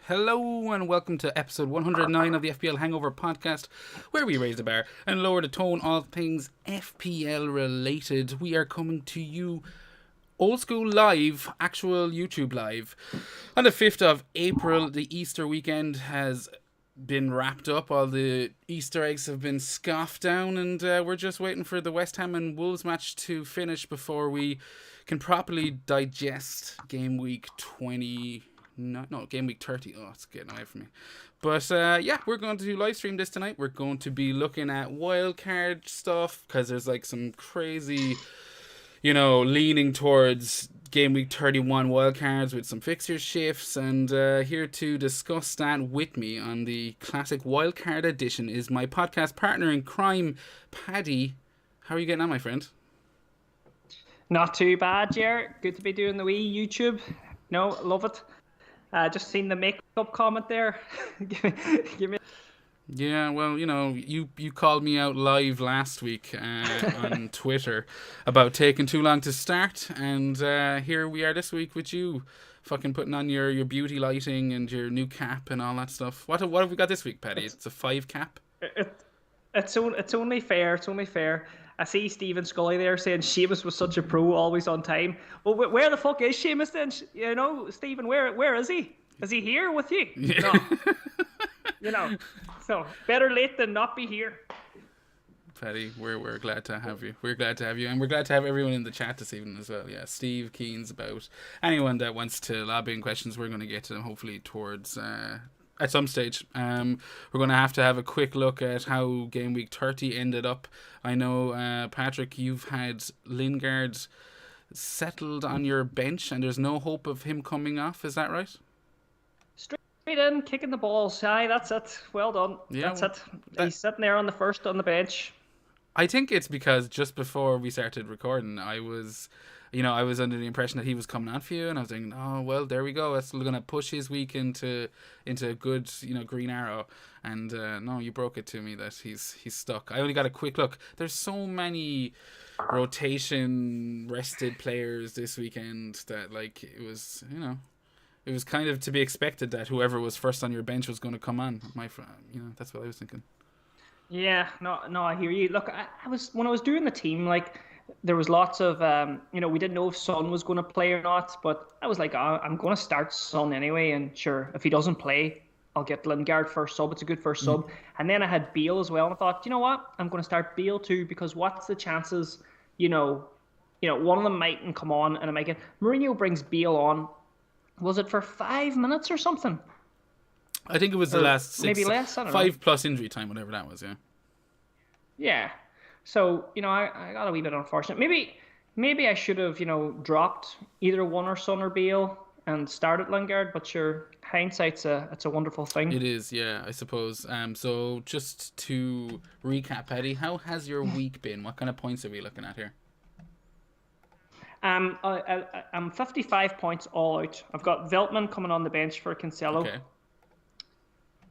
Hello and welcome to episode 109 of the FPL Hangover podcast, where we raise the bar and lower the tone, all things FPL related. We are coming to you old school live, actual YouTube live. On the 5th of April, the Easter weekend has been wrapped up. All the Easter eggs have been scoffed down, and we're just waiting for the West Ham and Wolves match to finish before we can properly digest game week 20. No, game week 30. Oh, it's getting away from me. But yeah, we're going to live stream this tonight. We're going to be looking at Wildcard stuff because there's like some crazy, leaning towards game week 31 wildcards with some fixture shifts. And here to discuss that with me on the classic wildcard edition is my podcast partner in crime, Paddy. How are you getting on, my friend? Not too bad, Jer. Good to be doing the wee YouTube. No, love it. Just seen the makeup comment there. give me. Yeah, well, you called me out live last week on Twitter about taking too long to start, and here we are this week with you, fucking putting on your beauty lighting and your new cap and all that stuff. What have we got this week, Paddy? It's a 5 cap. It's only fair. It's only fair. I see Stephen Scully there saying Seamus was such a pro, always on time. Well, where the fuck is Seamus then? Stephen, where is he? Is he here with you? Yeah. No. So better late than not be here. Paddy, we're glad to have you. We're glad to have you, and we're glad to have everyone in the chat this evening as well. Yeah, Steve, Keen's about anyone that wants to lob in questions. We're going to get to them hopefully towards at some stage. We're going to have a quick look at how game week 30 ended up. I know, Patrick, you've had Lingard settled on your bench, and there's no hope of him coming off. Is that right? Straight in, kicking the balls. Aye, that's it. Well done. Yeah, that's it. He's sitting there on the bench. I think it's because just before we started recording, I was under the impression that he was coming on for you, and I was thinking, oh well, there we go. That's going to push his week into a good, green arrow. And no, you broke it to me that he's stuck. I only got a quick look. There's so many rotation rested players this weekend that it was it was kind of to be expected that whoever was first on your bench was going to come on. That's what I was thinking. Yeah, no, I hear you. Look, when I was doing the team, there was lots of, we didn't know if Son was going to play or not, but I was like, I'm going to start Son anyway, and sure, if he doesn't play, I'll get Lingard first sub. It's a good first sub. And then I had Bale as well, and I thought, you know what? I'm going to start Bale too, because what's the chances, one of them mightn't come on, and I might get, Mourinho brings Bale on, was it for 5 minutes or something? I think it was the last 6, maybe less, I don't know. 5 plus injury time, whatever that was, yeah. Yeah. So, I got a wee bit unfortunate. Maybe I should have, dropped either one or Son or Bale and started Lingard, but sure, hindsight's it's a wonderful thing. It is, yeah, I suppose. So just to recap, Paddy, how has your week been? What kind of points are we looking at here? I'm 55 points all out. I've got Veltman coming on the bench for Cancelo. Okay.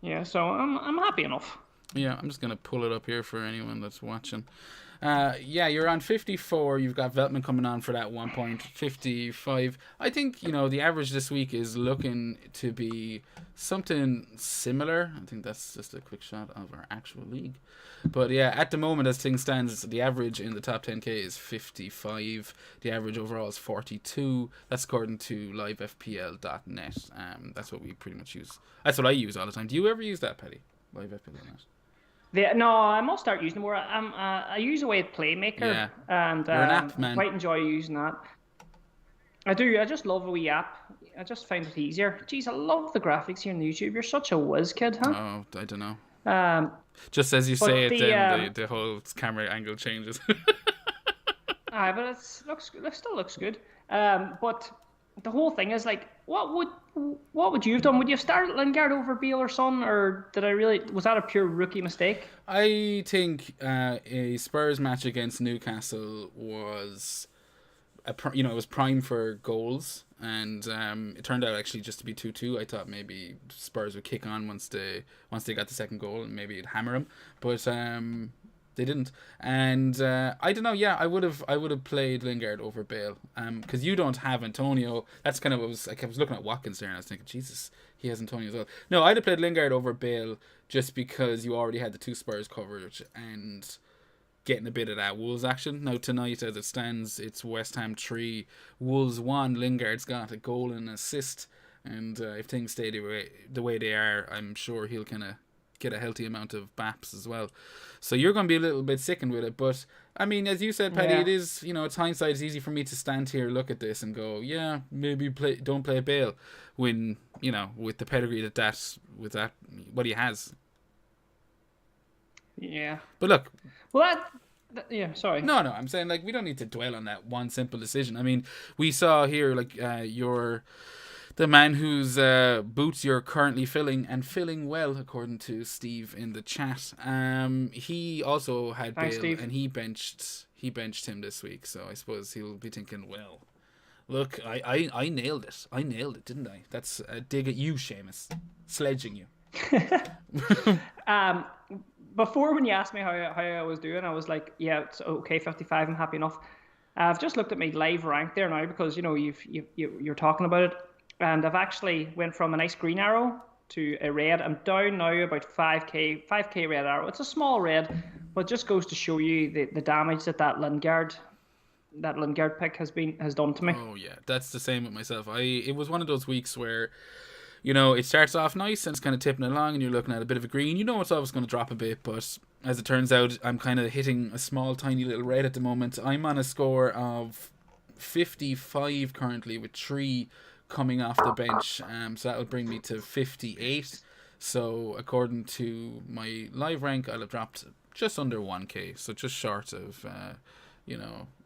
Yeah, so I'm happy enough. Yeah, I'm just going to pull it up here for anyone that's watching. Yeah, you're on 54. You've got Veltman coming on for that 1.55. I think, the average this week is looking to be something similar. I think that's just a quick shot of our actual league. But yeah, at the moment, as things stands, the average in the top 10k is 55. The average overall is 42. That's according to livefpl.net. That's what we pretty much use. That's what I use all the time. Do you ever use that, Paddy? Livefpl.net? No, I must start using more. I use Away Playmaker, and you're an app man. Quite enjoy using that. I do. I just love a wee app. I just find it easier. Jeez, I love the graphics here on YouTube. You're such a whiz kid, huh? Oh, I don't know. Just as you say it, then the whole camera angle changes. But it still looks good. But the whole thing is what would you have done? Would you have started Lingard over Bale or Son, or was that a pure rookie mistake? I think a Spurs match against Newcastle was it was prime for goals, and it turned out actually just to be 2-2. I thought maybe Spurs would kick on once they got the second goal and maybe it'd hammer them, but they didn't. And I don't know. Yeah, I would have played Lingard over Bale, because you don't have Antonio. That's kind of what was like. I was looking at Watkins there and I was thinking, Jesus, he has Antonio as well. No, I'd have played Lingard over Bale just because you already had the 2 Spurs coverage and getting a bit of that Wolves action. Now tonight, as it stands, it's West Ham 3, Wolves 1. Lingard's got a goal and an assist, and if things stay the way they are, I'm sure he'll kind of get a healthy amount of baps as well. So you're going to be a little bit sickened with it, but I mean, as you said, Paddy, it is, it's hindsight. It's easy for me to stand here, look at this, and go, yeah, maybe don't play Bale when with the pedigree with that what he has. Yeah. But look. Well, yeah, sorry. No, I'm saying, like, we don't need to dwell on that one simple decision. I mean, we saw here, like, the man whose boots you're currently filling well, according to Steve in the chat. He also had Thanks, Bale, Steve. and he benched him this week. So I suppose he'll be thinking, well, look, I nailed it. I nailed it, didn't I? That's a dig at you, Seamus. Sledging you. Before, when you asked me how I was doing, I was like, yeah, it's okay, 55, I'm happy enough. I've just looked at my live rank there now because, you're talking about it. And I've actually went from a nice green arrow to a red. I'm down now about 5k red arrow. It's a small red, but just goes to show you the damage that Lingard pick has done to me. Oh yeah, that's the same with myself. It was one of those weeks where, it starts off nice and it's kind of tipping along and you're looking at a bit of a green. It's always going to drop a bit, but as it turns out, I'm kind of hitting a small, tiny little red at the moment. I'm on a score of 55 currently with 3 coming off the bench. So that will bring me to 58. So according to my live rank, I'll have dropped just under 1k. So just short of,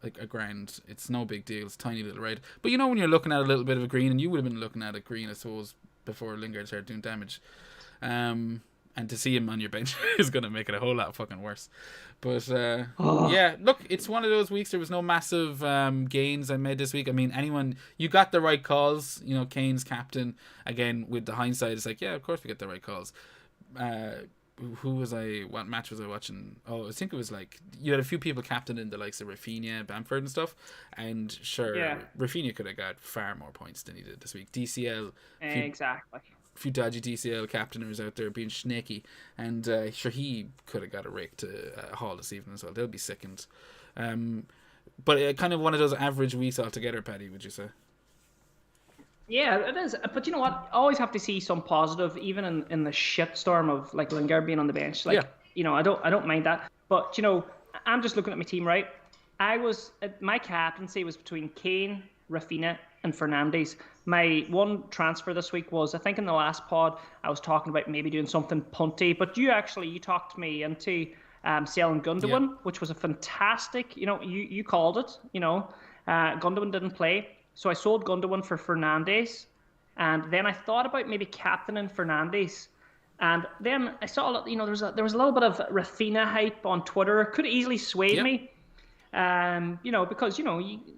like a grand. It's no big deal. It's tiny little red. But when you're looking at a little bit of a green, and you would have been looking at a green, I suppose, before Lingard started doing damage. And to see him on your bench is going to make it a whole lot fucking worse. But yeah, look, it's one of those weeks. There was no massive gains I made this week. I mean, you got the right calls. Kane's captain. Again, with the hindsight, it's like, yeah, of course we get the right calls. What match was I watching? Oh, I think it was like, you had a few people captain in the likes of Rafinha, Bamford and stuff. And sure, yeah. Rafinha could have got far more points than he did this week. DCL. Exactly. A few dodgy DCL captainers out there being snaky, and sure, he could have got a rake to Hall this evening as well. They'll be sickened. But kind of one of those average weeks altogether, Paddy, would you say? Yeah, it is. But you know what? I always have to see some positive, even in the shitstorm of like Lingard being on the bench. Like, I don't mind that. But I'm just looking at my team, right? My captaincy was between Kane, Rafinha, and Fernandes. My one transfer this week was, I think in the last pod, I was talking about maybe doing something punty, but you talked me into selling Gundogan, which was a fantastic, you called it, Gundogan didn't play. So I sold Gundogan for Fernandes, and then I thought about maybe captaining Fernandes. And then I saw, there was a little bit of Rafinha hype on Twitter. It could easily sway me, because,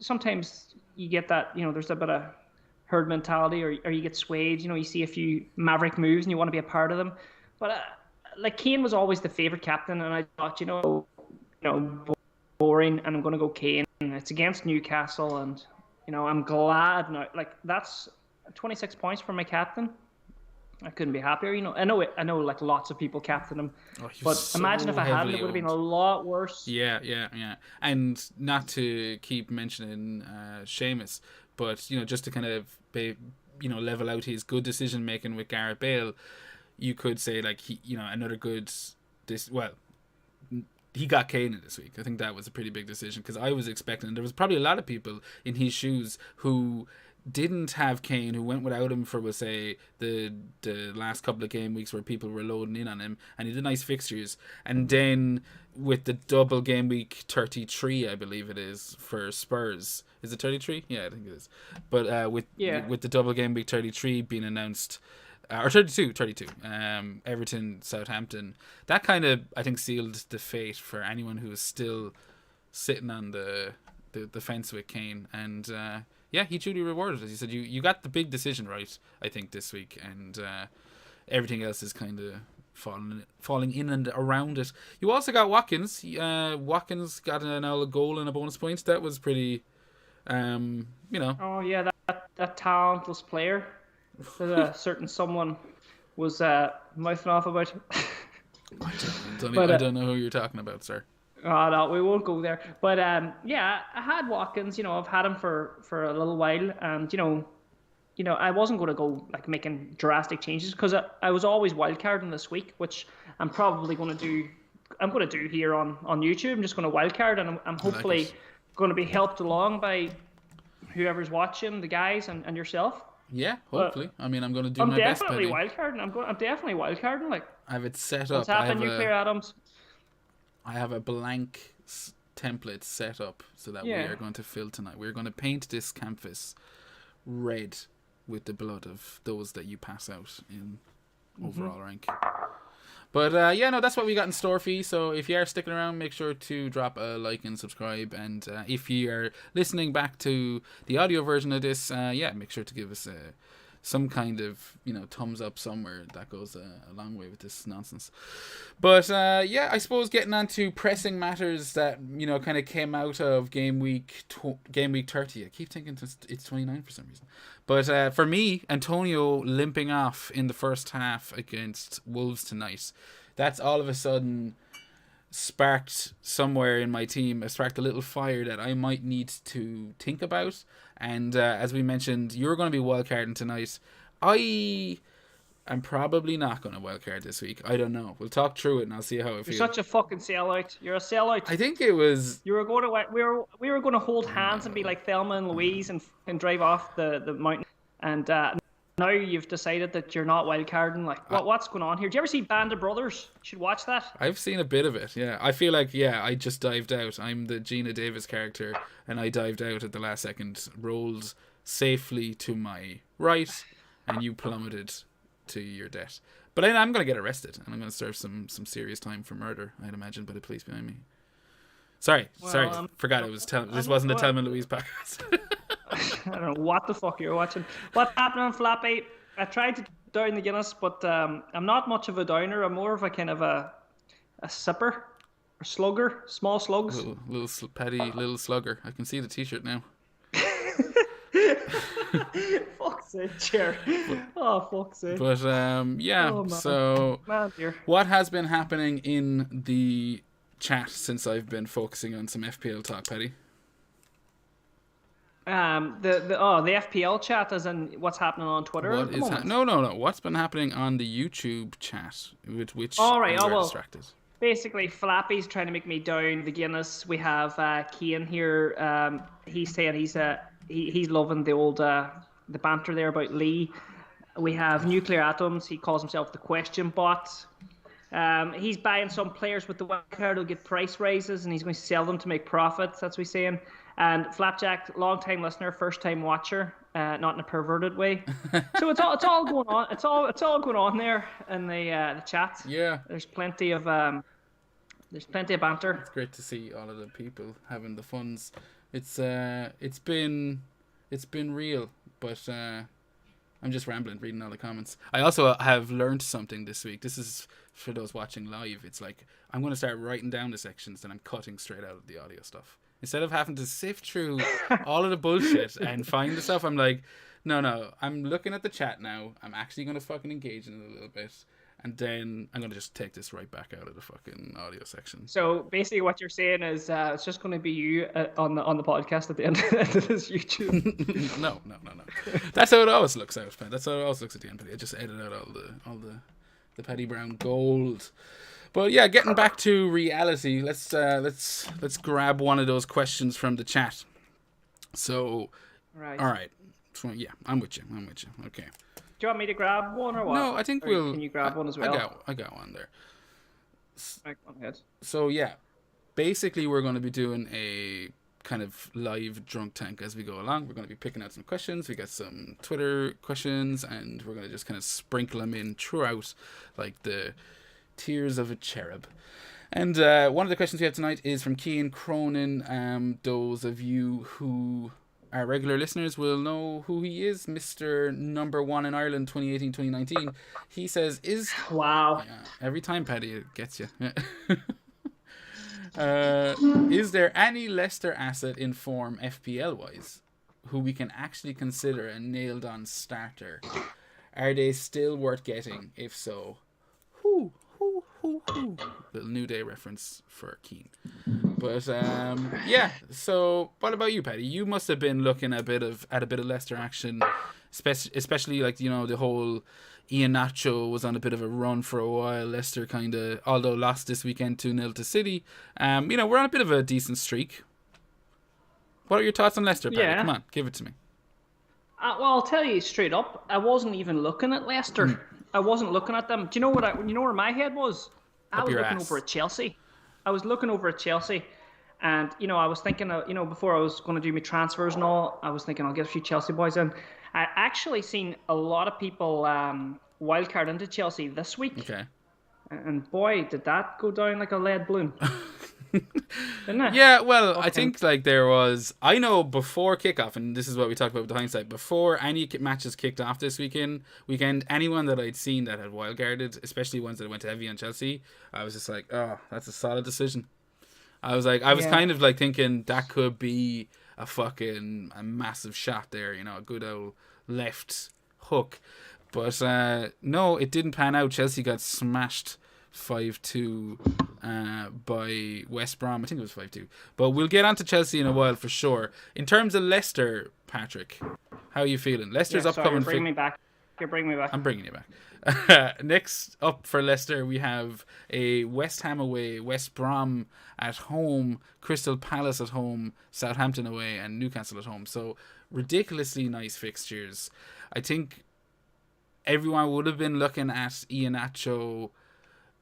sometimes you get that, there's a bit of herd mentality, or you get swayed. You see a few maverick moves and you want to be a part of them. But like Kane was always the favorite captain, and I thought, boring, and I'm going to go Kane. And it's against Newcastle, and I'm glad now. Like, that's 26 points for my captain. I couldn't be happier. I know. Like, lots of people captain him, but imagine if I hadn't, it would have been a lot worse. Yeah. And not to keep mentioning Seamus, but just to kind of level out his good decision making with Gareth Bale, you could say like another good he got Kane in this week. I think that was a pretty big decision because I was expecting, there was probably a lot of people in his shoes who didn't have Kane, who went without him for, we'll say, the last couple of game weeks where people were loading in on him, and he did nice fixtures. And then with the double game week 33, I believe it is, for Spurs. Is it 33? Yeah, I think it is. But with the double game week 33 being announced, or 32, Everton, Southampton, that kind of, I think, sealed the fate for anyone who is still sitting on the fence with Kane. And yeah, he truly rewarded, as you said. You got the big decision right, I think, this week, and everything else is kind of falling in and around it. You also got Watkins. Watkins got a goal and a bonus point. That was pretty, Oh yeah, that talentless player. that a certain someone was mouthing off about. I don't know who you're talking about, sir. Oh, no, we won't go there. But yeah, I had Watkins. I've had him for a little while, and I wasn't going to go like making drastic changes because I was always wildcarding this week, which I'm probably going to do. I'm going to do here on YouTube. I'm just going to wildcard, and I'm hopefully going to be helped along by whoever's watching, the guys and yourself. Yeah, hopefully. I mean, I'm going to do my best. I'm definitely wildcarding. I'm definitely wildcarding. Like, I have it set what's up. happened, Nuclear Atoms? I have a blank template set up so that we are going to fill tonight. We're going to paint this canvas red with the blood of those that you pass out in overall rank. But that's what we got in store for you. So if you are sticking around, make sure to drop a like and subscribe. And if you are listening back to the audio version of this, make sure to give us some kind of thumbs up somewhere. That goes a long way with this nonsense. But I suppose getting on to pressing matters that kind of came out of game week 30. I keep thinking it's 29 for some reason. But for me, Antonio limping off in the first half against Wolves tonight, that's all of a sudden sparked somewhere in my team, sparked a little fire that I might need to think about. And as we mentioned, you're going to be wildcarding tonight. I'm probably not going to wildcard this week. I don't know. We'll talk through it and I'll see how it feels. You're such a fucking sellout. You're a sellout. I think it was. You were going to. We were going to hold hands and be like Thelma and Louise and drive off the mountain. And now you've decided that you're not wildcarding. Like, what's going on here? Do you ever see Band of Brothers? You should watch that. I've seen a bit of it. Yeah, I feel like I just dived out. I'm the Gina Davis character, and I dived out at the last second, rolled safely to my right, and you plummeted to your death. But I'm going to get arrested, and I'm going to serve some serious time for murder, I'd imagine, by the police behind me. Sorry, forgot it was this wasn't a Thelma and Louise podcast. I don't know what the fuck you're watching. What's happening, Flappy? I tried to down the Guinness, but I'm not much of a downer. I'm more of a kind of a sipper, or slugger, small slugs. Little Paddy, little slugger. I can see the t-shirt now. Fuck's sake, Chair. Oh, fuck's sake. But so what has been happening in the chat since I've been focusing on some FPL talk, Paddy? The FPL chat, as in what's happening on Twitter. No. What's been happening on the YouTube chat, with which distracted? Basically, Flappy's trying to make me down the Guinness. We have Cian here. He's saying he's loving the old the banter there about Lee. We have Nuclear Atoms. He calls himself the question bot. He's buying some players with the wildcard who'll get price raises, and he's going to sell them to make profits. That's what he's saying. And Flapjack, long-time listener, first-time watcher, not in a perverted way. So it's all going on. It's all going on there in the chat. Yeah. There's plenty of banter. It's great to see all of the people having the funds. It's been real, but I'm just rambling, reading all the comments. I also have learned something this week. This is for those watching live. It's like I'm going to start writing down the sections and I'm cutting straight out of the audio stuff. Instead of having to sift through all of the bullshit and find the stuff, I'm like, no, I'm looking at the chat now. I'm actually going to fucking engage in it a little bit. And then I'm going to just take this right back out of the fucking audio section. So basically what you're saying is it's just going to be you on the podcast at the end of this YouTube. No. That's how it always looks out, man. That's how it always looks at the end. I just edit out all the Paddy Brown gold. But yeah, getting back to reality, let's grab one of those questions from the chat. So, right. All right. So, yeah, I'm with you. Okay. Do you want me to grab one or what? No, I think Can you grab one as well? I got one there. Right, go ahead. So yeah, basically we're going to be doing a kind of live drunk tank as we go along. We're going to be picking out some questions. We got some Twitter questions, and we're going to just kind of sprinkle them in throughout, like the tears of a cherub. And one of the questions we have tonight is from Cian Cronin. Those of you who are regular listeners will know who he is, Mr. Number 1 in Ireland 2018-2019. He says, Wow. Yeah, every time, Paddy, it gets you. Is there any Leicester asset in form FPL-wise who we can actually consider a nailed-on starter? Are they still worth getting? If so, whoo, whoo, whoo, whoo. Little New Day reference for Keane. But yeah. So, what about you, Paddy? You must have been looking at a bit of Leicester action, especially like the whole Ian Nacho was on a bit of a run for a while. Leicester kind of, although lost this weekend 2-0 to City, we're on a bit of a decent streak. What are your thoughts on Leicester, Paddy? Yeah. Come on, give it to me. Well, I'll tell you straight up. I wasn't even looking at Leicester. I wasn't looking at them. Do you know what? You know where my head was? I Up was your looking ass. over at Chelsea. I was looking over at Chelsea, and I was thinking, before I was going to do my transfers and all, I was thinking I'll get a few Chelsea boys in. I actually seen a lot of people wildcard into Chelsea this week, Okay. and boy, did that go down like a lead balloon, didn't it? Yeah, well, I Fucking think like there was, I know before kickoff, and this is what we talked about with the hindsight, before any matches kicked off this weekend, anyone that I'd seen that had wildcarded, especially ones that went heavy on Chelsea, I was just like, oh, that's a solid decision. I was kind of like thinking that could be a massive shot there, a good old left hook. But no, it didn't pan out. Chelsea got smashed 5-2 by West Brom. I think it was 5-2. But we'll get on to Chelsea in a while for sure. In terms of Leicester, Patrick, how are you feeling? Leicester's upcoming. You're bringing me back. You're bringing me back. I'm bringing you back. Next up for Leicester, we have a West Ham away, West Brom at home, Crystal Palace at home, Southampton away, and Newcastle at home. So ridiculously nice fixtures. I think everyone would have been looking at Iheanacho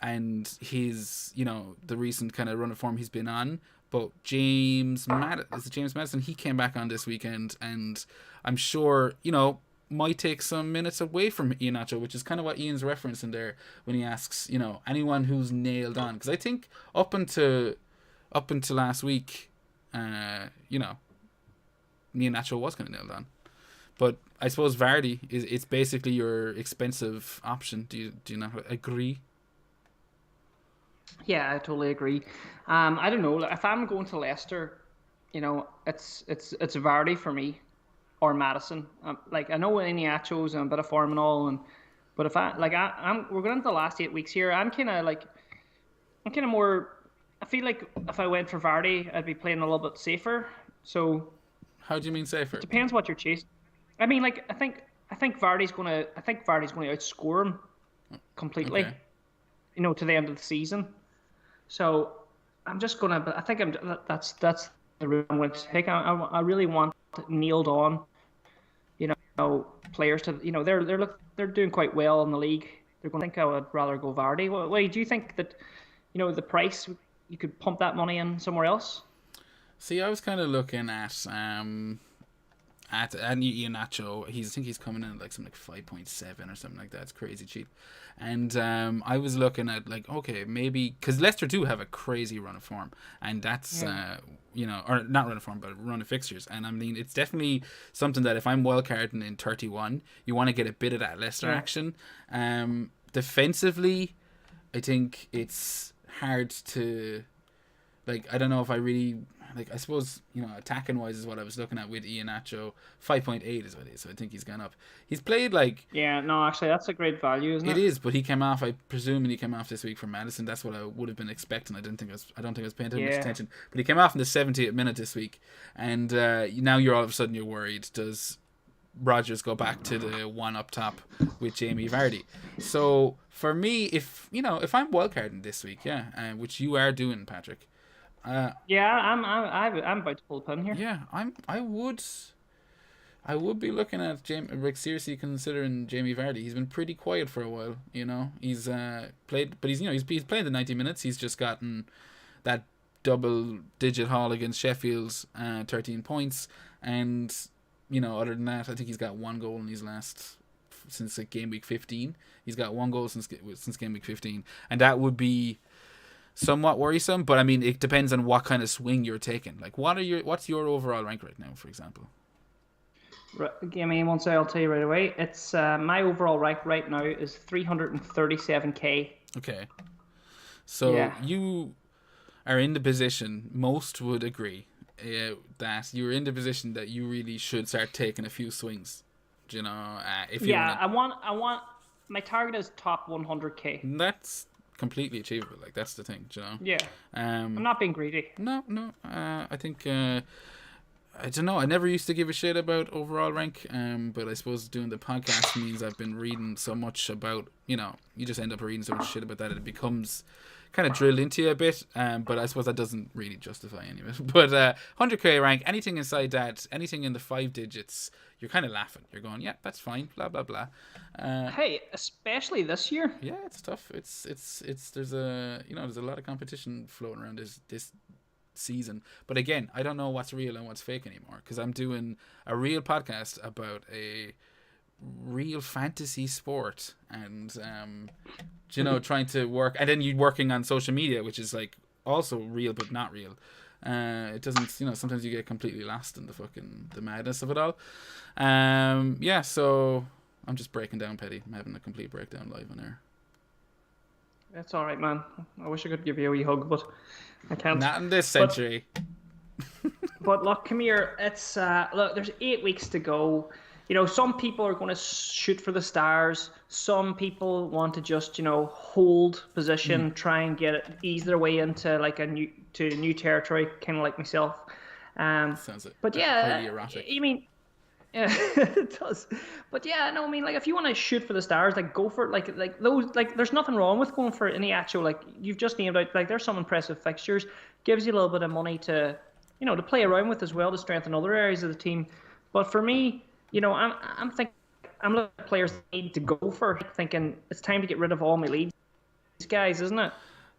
and his, the recent kind of run of form he's been on. But James Maddison, he came back on this weekend, and I'm sure, might take some minutes away from Iheanacho, which is kind of what Ian's referencing there when he asks, anyone who's nailed on. Because I think up until last week, Iheanacho was kind of nailed on. But I suppose Vardy it's basically your expensive option. Do you not agree? Yeah, I totally agree. I don't know. If I'm going to Leicester, it's Vardy for me, or Madison. Like I know Iheanacho's and a bit of form and all, but if we're going into the last 8 weeks here. I'm kind of more. I feel like if I went for Vardy, I'd be playing a little bit safer. So. How do you mean safer? It depends what you're chasing. I mean, like I think Vardy's gonna outscore him completely. Okay. To the end of the season. So I'm just gonna. But I think that's the route I'm going to take. I really want nailed on. Players to they're doing quite well in the league. They're going to think I would rather go Vardy. Wait, do you think that the price you could pump that money in somewhere else? See, I was kind of looking at Iheanacho. I think he's coming in at like something like 5.7 or something like that. It's crazy cheap. And I was looking at like, okay, maybe because Leicester do have a crazy run of form, and that's or not run of form, but run of fixtures. And I mean, it's definitely something that if I'm wildcarding in 31, you want to get a bit of that Leicester action. Defensively, I think it's hard to. Like, I don't know if I really, I suppose, attacking wise is what I was looking at with Iheanacho. 5.8 is what it is, so I think he's gone up. He's played Yeah, no, actually, that's a great value, isn't it? It is, but he came off, I presume he came off this week for Madison. That's what I would have been expecting. I don't think I was paying too much attention. But he came off in the 70th minute this week, and now you're all of a sudden you're worried. Does Rodgers go back to the one up top with Jamie Vardy? So, for me, if I'm wildcarding this week, which you are doing, Patrick, I'm about to pull a pin here. Yeah, I would be looking at seriously considering Jamie Vardy. He's been pretty quiet for a while. He's played, but he's playing the 90 minutes. He's just gotten that double-digit haul against Sheffield's 13 points, and other than that, I think he's got one goal in his since game week 15. He's got one goal since game week 15, and that would be somewhat worrisome, but I mean, it depends on what kind of swing you're taking. Like, what's your overall rank right now, for example? Give me one second, I'll tell you right away. It's my overall rank right now is 337k. Okay, so you are in the position, most would agree, that you're in the position that you really should start taking a few swings. Do you know, if you Yeah, want I want my target is top 100k. to, that's completely achievable. Like that's the thing. Do you know. Yeah, I'm Um, not being greedy. no, no. I think. I don't know. I never used to give a shit about overall rank, but I suppose doing the podcast means I've been reading so much about, you just end up reading so much shit about that it becomes kind of drilled into you a bit. But I suppose that doesn't really justify any of it. But 100k rank, anything inside that, anything in the 5 digits, you're kind of laughing. You're going, yeah, that's fine, blah blah blah. Hey, especially this year. Yeah, it's tough. It's there's a lot of competition floating around this season. But again, I don't know what's real and what's fake anymore because I'm doing a real podcast about a real fantasy sport and trying to work, and then you working on social media, which is like also real but not real. It doesn't, sometimes you get completely lost in the madness of it all. Yeah, so I'm just breaking down, Paddy. I'm having a complete breakdown live on air. That's all right, man. I wish I could give you a wee hug, but I can't. Not in this century. But look, come here. It's look. There's 8 weeks to go. Some people are going to shoot for the stars. Some people want to just hold position, try and ease their way into like new territory, kind of like myself. Sounds like But yeah, highly erotic. I mean, yeah, it does. But yeah, no, I mean, like if you want to shoot for the stars, like go for it. Like those, like there's nothing wrong with going for any actual, like you've just named out. Like there's some impressive fixtures, gives you a little bit of money to, to play around with as well to strengthen other areas of the team. But for me, I'm thinking, I'm looking at players that need to go for, thinking it's time to get rid of all my leads, guys, isn't it?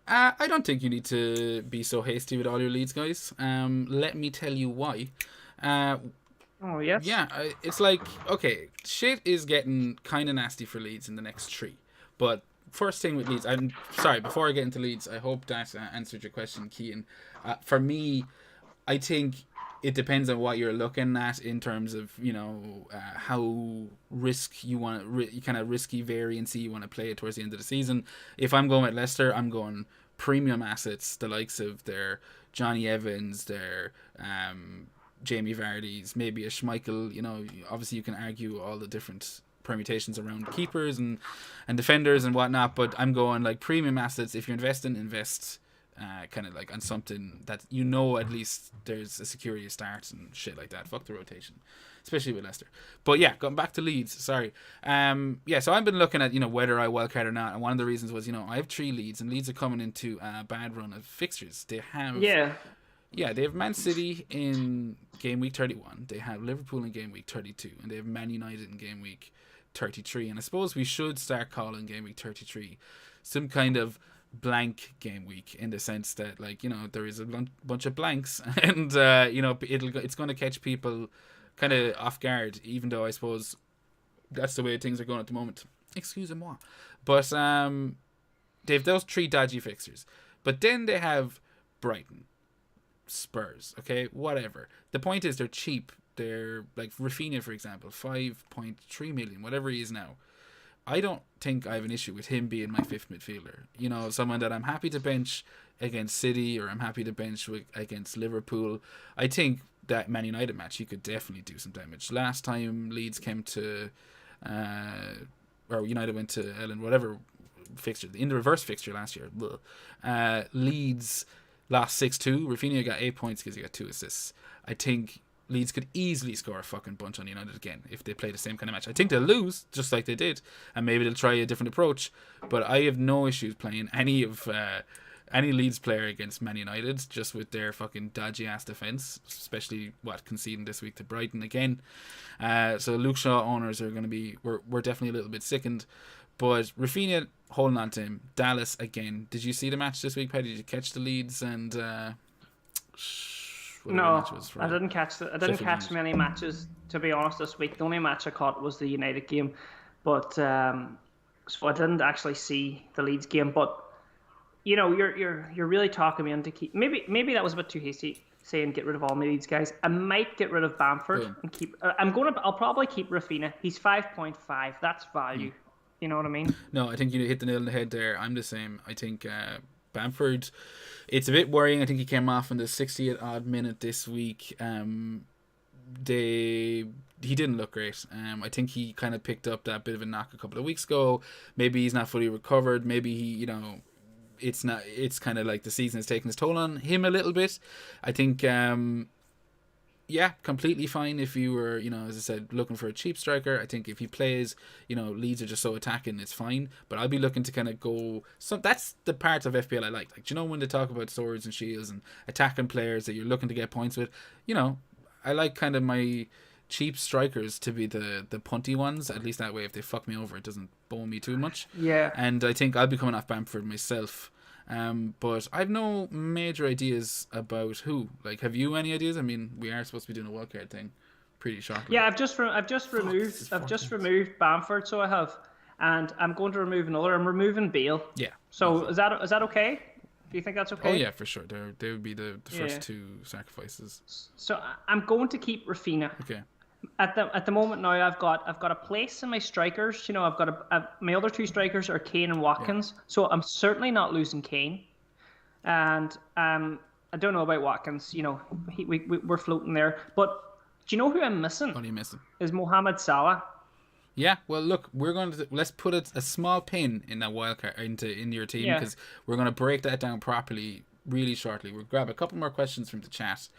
I don't think you need to be so hasty with all your leads, guys. Let me tell you why. Oh yes. Yeah, it's like, okay, shit is getting kind of nasty for Leeds in the next 3. But first thing with Leeds, I'm sorry, before I get into Leeds, I hope that answered your question, Kean. For me, I think it depends on what you're looking at in terms of, how kind of risky variancy you want to play it towards the end of the season. If I'm going with Leicester, I'm going premium assets, the likes of their Johnny Evans, their Jamie Vardy's, maybe a Schmeichel. Obviously you can argue all the different permutations around keepers and defenders and whatnot, but I'm going like premium assets. If you're investing, invest kind of like on something that at least there's a security start and shit like that. Fuck the rotation, especially with Leicester. But yeah, going back to Leeds, sorry. So I've been looking at whether I wildcard or not, and one of the reasons was I have 3 Leeds, and Leeds are coming into a bad run of fixtures. They have they have Man City in game week 31. They have Liverpool in game week 32, and they have Man United in game week 33. And I suppose we should start calling game week 33 some kind of blank game week, in the sense that there is a bunch of blanks, and it's going to catch people kind of off guard, even though I suppose that's the way things are going at the moment. Excusez-moi. But they have those 3 dodgy fixtures, but then they have Brighton, Spurs, okay, whatever. The point is they're cheap. They're like Rafinha, for example, 5.3 million, whatever he is now. I don't think I have an issue with him being my 5th midfielder. Someone that I'm happy to bench against City, or I'm happy to bench against Liverpool. I think that Man United match, he could definitely do some damage. Last time Leeds came to, or United went to Ellen, whatever fixture, in the reverse fixture last year, Leeds lost 6-2. Rafinha got 8 points because he got 2 assists. I think Leeds could easily score a fucking bunch on United again if they play the same kind of match. I think they'll lose, just like they did, and maybe they'll try a different approach. But I have no issues playing any Leeds player against Man United, just with their fucking dodgy ass defense, especially conceding this week to Brighton again. So Luke Shaw owners are going to be, we're definitely a little bit sickened. But Rafinha, holding on to him. Dallas again. Did you see the match this week, Paddy? Did you catch the Leeds and no, I didn't catch many matches, to be honest, this week. The only match I caught was the United game, but so I didn't actually see the Leeds game. But you're really talking me into keep. Maybe that was a bit too hasty, saying get rid of all my Leeds guys. I might get rid of Bamford and keep. I'll probably keep Rafinha. He's 5.5. That's value. You know what I mean? No, I think you hit the nail on the head there. I'm the same. I think Bamford, it's a bit worrying. I think he came off in the 60th odd minute this week. he didn't look great. I think he kind of picked up that bit of a knock a couple of weeks ago. Maybe he's not fully recovered. Maybe he, it's not. It's kind of like the season has taken its toll on him a little bit. I think, yeah, completely fine if you were, as I said, looking for a cheap striker. I think if he plays, Leeds are just so attacking, it's fine. But I'll be looking to kind of go. So that's the parts of FPL I like. Like, when they talk about swords and shields and attacking players that you're looking to get points with, I like kind of my cheap strikers to be the punty ones. At least that way, if they fuck me over, it doesn't bone me too much. Yeah. And I think I'll be coming off Bamford myself. But I've no major ideas about who. Like, have you any ideas? I mean, we are supposed to be doing a wildcard thing pretty shortly. Yeah, I've just removed Bamford, so I have, and I'm going to remove another. I'm removing Bale. Yeah. So is that okay? Do you think that's okay? Oh yeah, for sure. They would be the first two sacrifices. So I'm going to keep Rafinha. Okay. At the moment now, I've got a place in my strikers. I've got my other two strikers are Kane and Watkins. Yeah. So I'm certainly not losing Kane, and I don't know about Watkins. We're floating there. But do you know who I'm missing? What are you missing? Is Mohamed Salah. Yeah, well, look, we're going to let's put a small pin in that wildcard in your team, because we're going to break that down properly really shortly. We'll grab a couple more questions from the chat.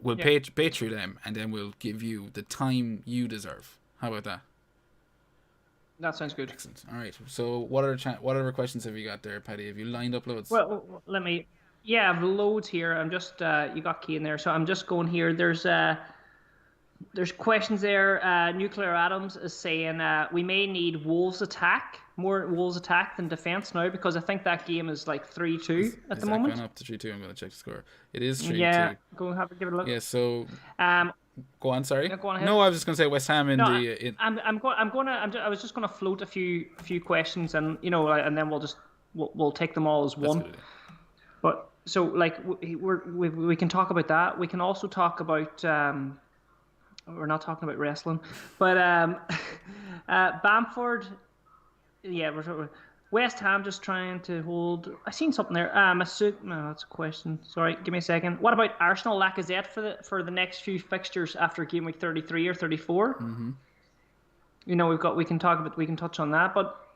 We'll bait through them, and then we'll give you the time you deserve. How about that? That sounds good. Excellent. All right. So, what other questions have you got there, Paddy? Have you lined up loads? Well, let me. Yeah, I've loads here. I'm just you got Kane there, so I'm just going here. There's questions there. Nuclear Adams is saying we may need more Wolves attack than defense now, because I think that game is like 3-2 at the moment. Is that gone up to 3-2? I'm going to check the score. It is 3-2. Yeah, go give it a look. Yeah. So. Go on. Sorry. Go on ahead. No, I was just going to say West Ham in the. I was just going to float a few questions, and and then we'll take them all as one. But so like we can talk about that. We can also talk about. We're not talking about wrestling, but Bamford, yeah, we're West Ham just trying to hold. I seen something there. No, that's a question. Sorry, give me a second. What about Arsenal Lacazette for the next few fixtures after game week 33 or 34? Mm-hmm. We can touch on that, but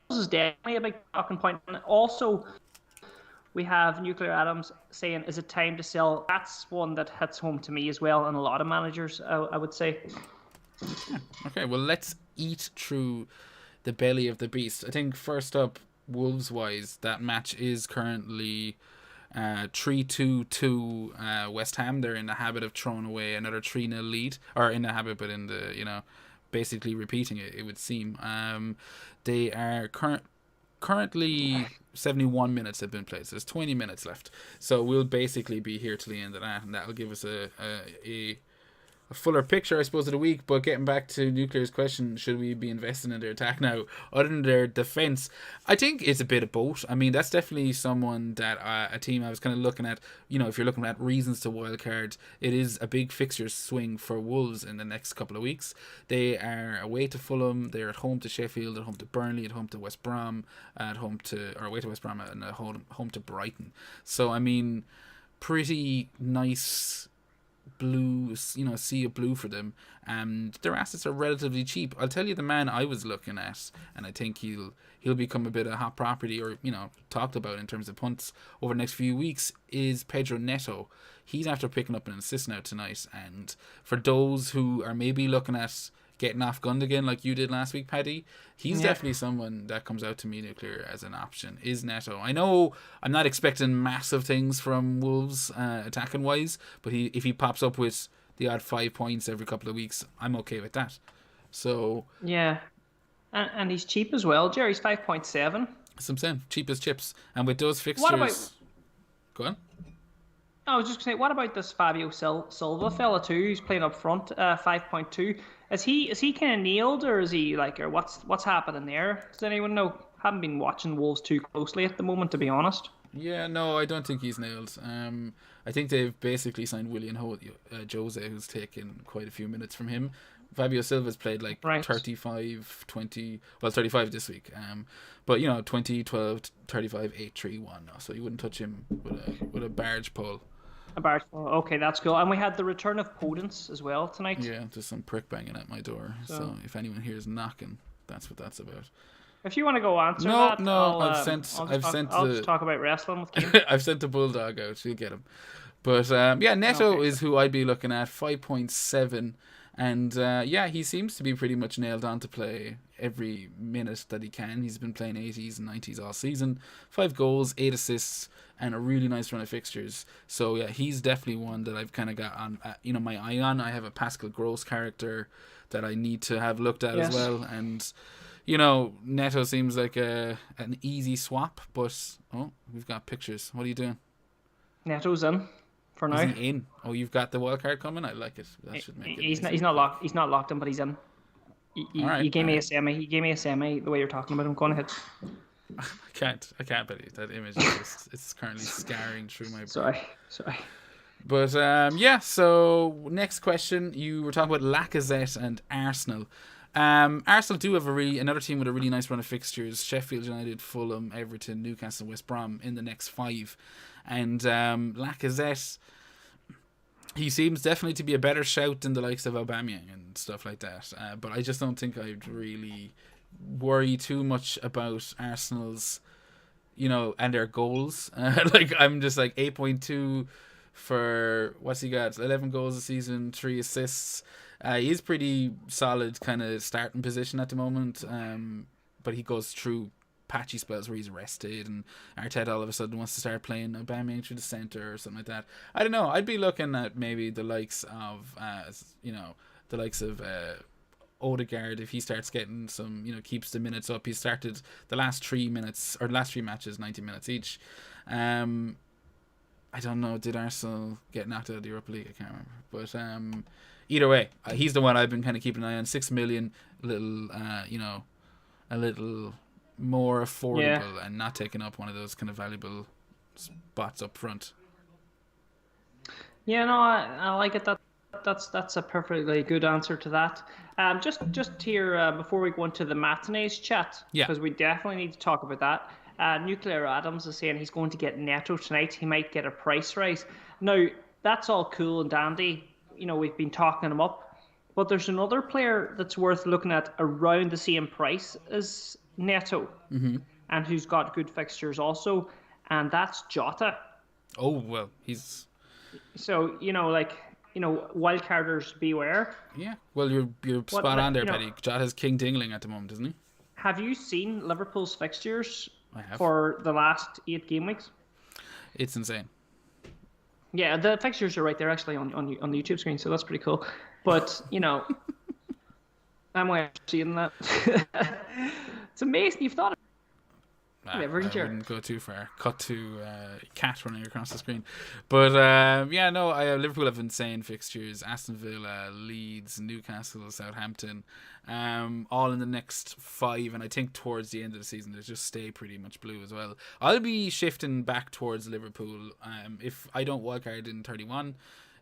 this is definitely a big talking point. And also, we have Nuclear Adams saying, is it time to sell? That's one that hits home to me as well, and a lot of managers, I would say. Okay, well, let's eat through the belly of the beast. I think first up, Wolves-wise, that match is currently 3-2 to West Ham. They're in the habit of throwing away another 3-0 lead, or in the habit, but in the, basically repeating it would seem. They are currently 71 minutes have been played, so there's 20 minutes left, so we'll basically be here till the end of that, and that'll give us a fuller picture, I suppose, of the week. But getting back to Nuclear's question, should we be investing in their attack now other than their defence? I think it's a bit of both. I mean, that's definitely someone that a team I was kind of looking at. If you're looking at reasons to wildcard, it is a big fixture swing for Wolves in the next couple of weeks. They are away to Fulham, they're at home to Sheffield, at home to Burnley, at home to West Brom, away to West Brom, and home to Brighton. So I mean, pretty nice blue, sea of blue for them, and their assets are relatively cheap. I'll tell you the man I was looking at, and I think he'll become a bit of hot property, or talked about in terms of punts over the next few weeks, is Pedro Neto. He's after picking up an assist now tonight, and for those who are maybe looking at getting off gunned again like you did last week, Paddy, he's definitely someone that comes out to me, Nuclear, as an option, is Neto. I know I'm not expecting massive things from Wolves attacking wise, but if he pops up with the odd 5 points every couple of weeks, I'm okay with that. So yeah, and he's cheap as well, Jerry's 5.7. That's what I'm saying, cheap as chips. And with those fixtures, go on. I was just going to say, what about this Fabio Silva fella too? He's playing up front, 5.2. Is he kind of nailed, or is he or what's happening there? Does anyone know? Haven't been watching Wolves too closely at the moment, to be honest. Yeah, no, I don't think he's nailed. I think they've basically signed Willian Jose, who's taken quite a few minutes from him. Fabio Silva's played 35, 20, 35 this week. But 20, 12, 35, 8, 3, 1. So you wouldn't touch him with a barge pole. About okay, that's cool. And we had the return of Podence as well tonight. Yeah, just some prick banging at my door. So So if anyone hears knocking, that's what that's about. if you want to go answer No, that, no, I've sent I'll just the talk about wrestling with Kane. I've sent the bulldog out. She'll get him. But yeah, Neto Okay. is who I'd be looking at, 5.7. And yeah, he seems to be pretty much nailed on to play every minute that he can. He's been playing 80s and 90s all season. 5 goals, 8 assists, and a really nice run of fixtures. So yeah, he's definitely one that I've kind of got on, my eye on. I have a Pascal Gross character that I need to have looked at as Yes. well. And Neto seems like an easy swap, but we've got pictures. What are you doing? Neto's in for Is now. he in? Oh, you've got the wild card coming. I like it. That should make it. He's not locked. He's not locked in, but he's in. All right, You gave all me a right. semi. You gave me a semi. The way you're talking about him, go on ahead. I can't believe that image. Is just, it's currently scarring through my brain. Sorry. But yeah. So next question, you were talking about Lacazette and Arsenal. Arsenal do have another team with a really nice run of fixtures: Sheffield United, Fulham, Everton, Newcastle, West Brom in the next 5. And Lacazette, he seems definitely to be a better shout than the likes of Aubameyang and stuff like that. But I just don't think I'd really worry too much about Arsenal's, and their goals. I'm just like 8.2 for what's he got? 11 goals a season, 3 assists. He's pretty solid kind of starting position at the moment. But he goes through patchy spells where he's rested, and Arteta all of a sudden wants to start playing Aubameyang through the centre or something like that. I don't know. I'd be looking at maybe the likes of Odegaard, if he starts getting some, keeps the minutes up. He started the last 3 matches 90 minutes each. I don't know, did Arsenal get knocked out of the Europa League? I can't remember, but either way, he's the one I've been kind of keeping an eye on. 6 million, a little more affordable, and not taking up one of those kind of valuable spots up front. Yeah, no, I like it. That's a perfectly good answer to that. Just here before we go into the matinees chat, Yeah. because we definitely need to talk about that. Nuclear Adams is saying he's going to get Neto tonight. He might get a price rise. Now that's all cool and dandy. We've been talking him up, but there's another player that's worth looking at around the same price as Neto, and who's got good fixtures also, and that's Jota. Oh well, he's So wildcarders beware. yeah. Well, you're spot on there, Paddy. Jota's king dingling at the moment, isn't he? Have you seen Liverpool's fixtures I have. for the last 8 game weeks? It's insane. Yeah, the fixtures are right there actually on the YouTube screen, so that's pretty cool. But I'm seeing that. It's amazing. You've thought I haven't you? wouldn't go too far. Cut to cat running across the screen. But yeah, no, Liverpool have insane fixtures. Aston Villa, Leeds, Newcastle, Southampton, all in the next 5. And I think towards the end of the season, they just stay pretty much blue as well. I'll be shifting back towards Liverpool. If I don't wildcard in 31,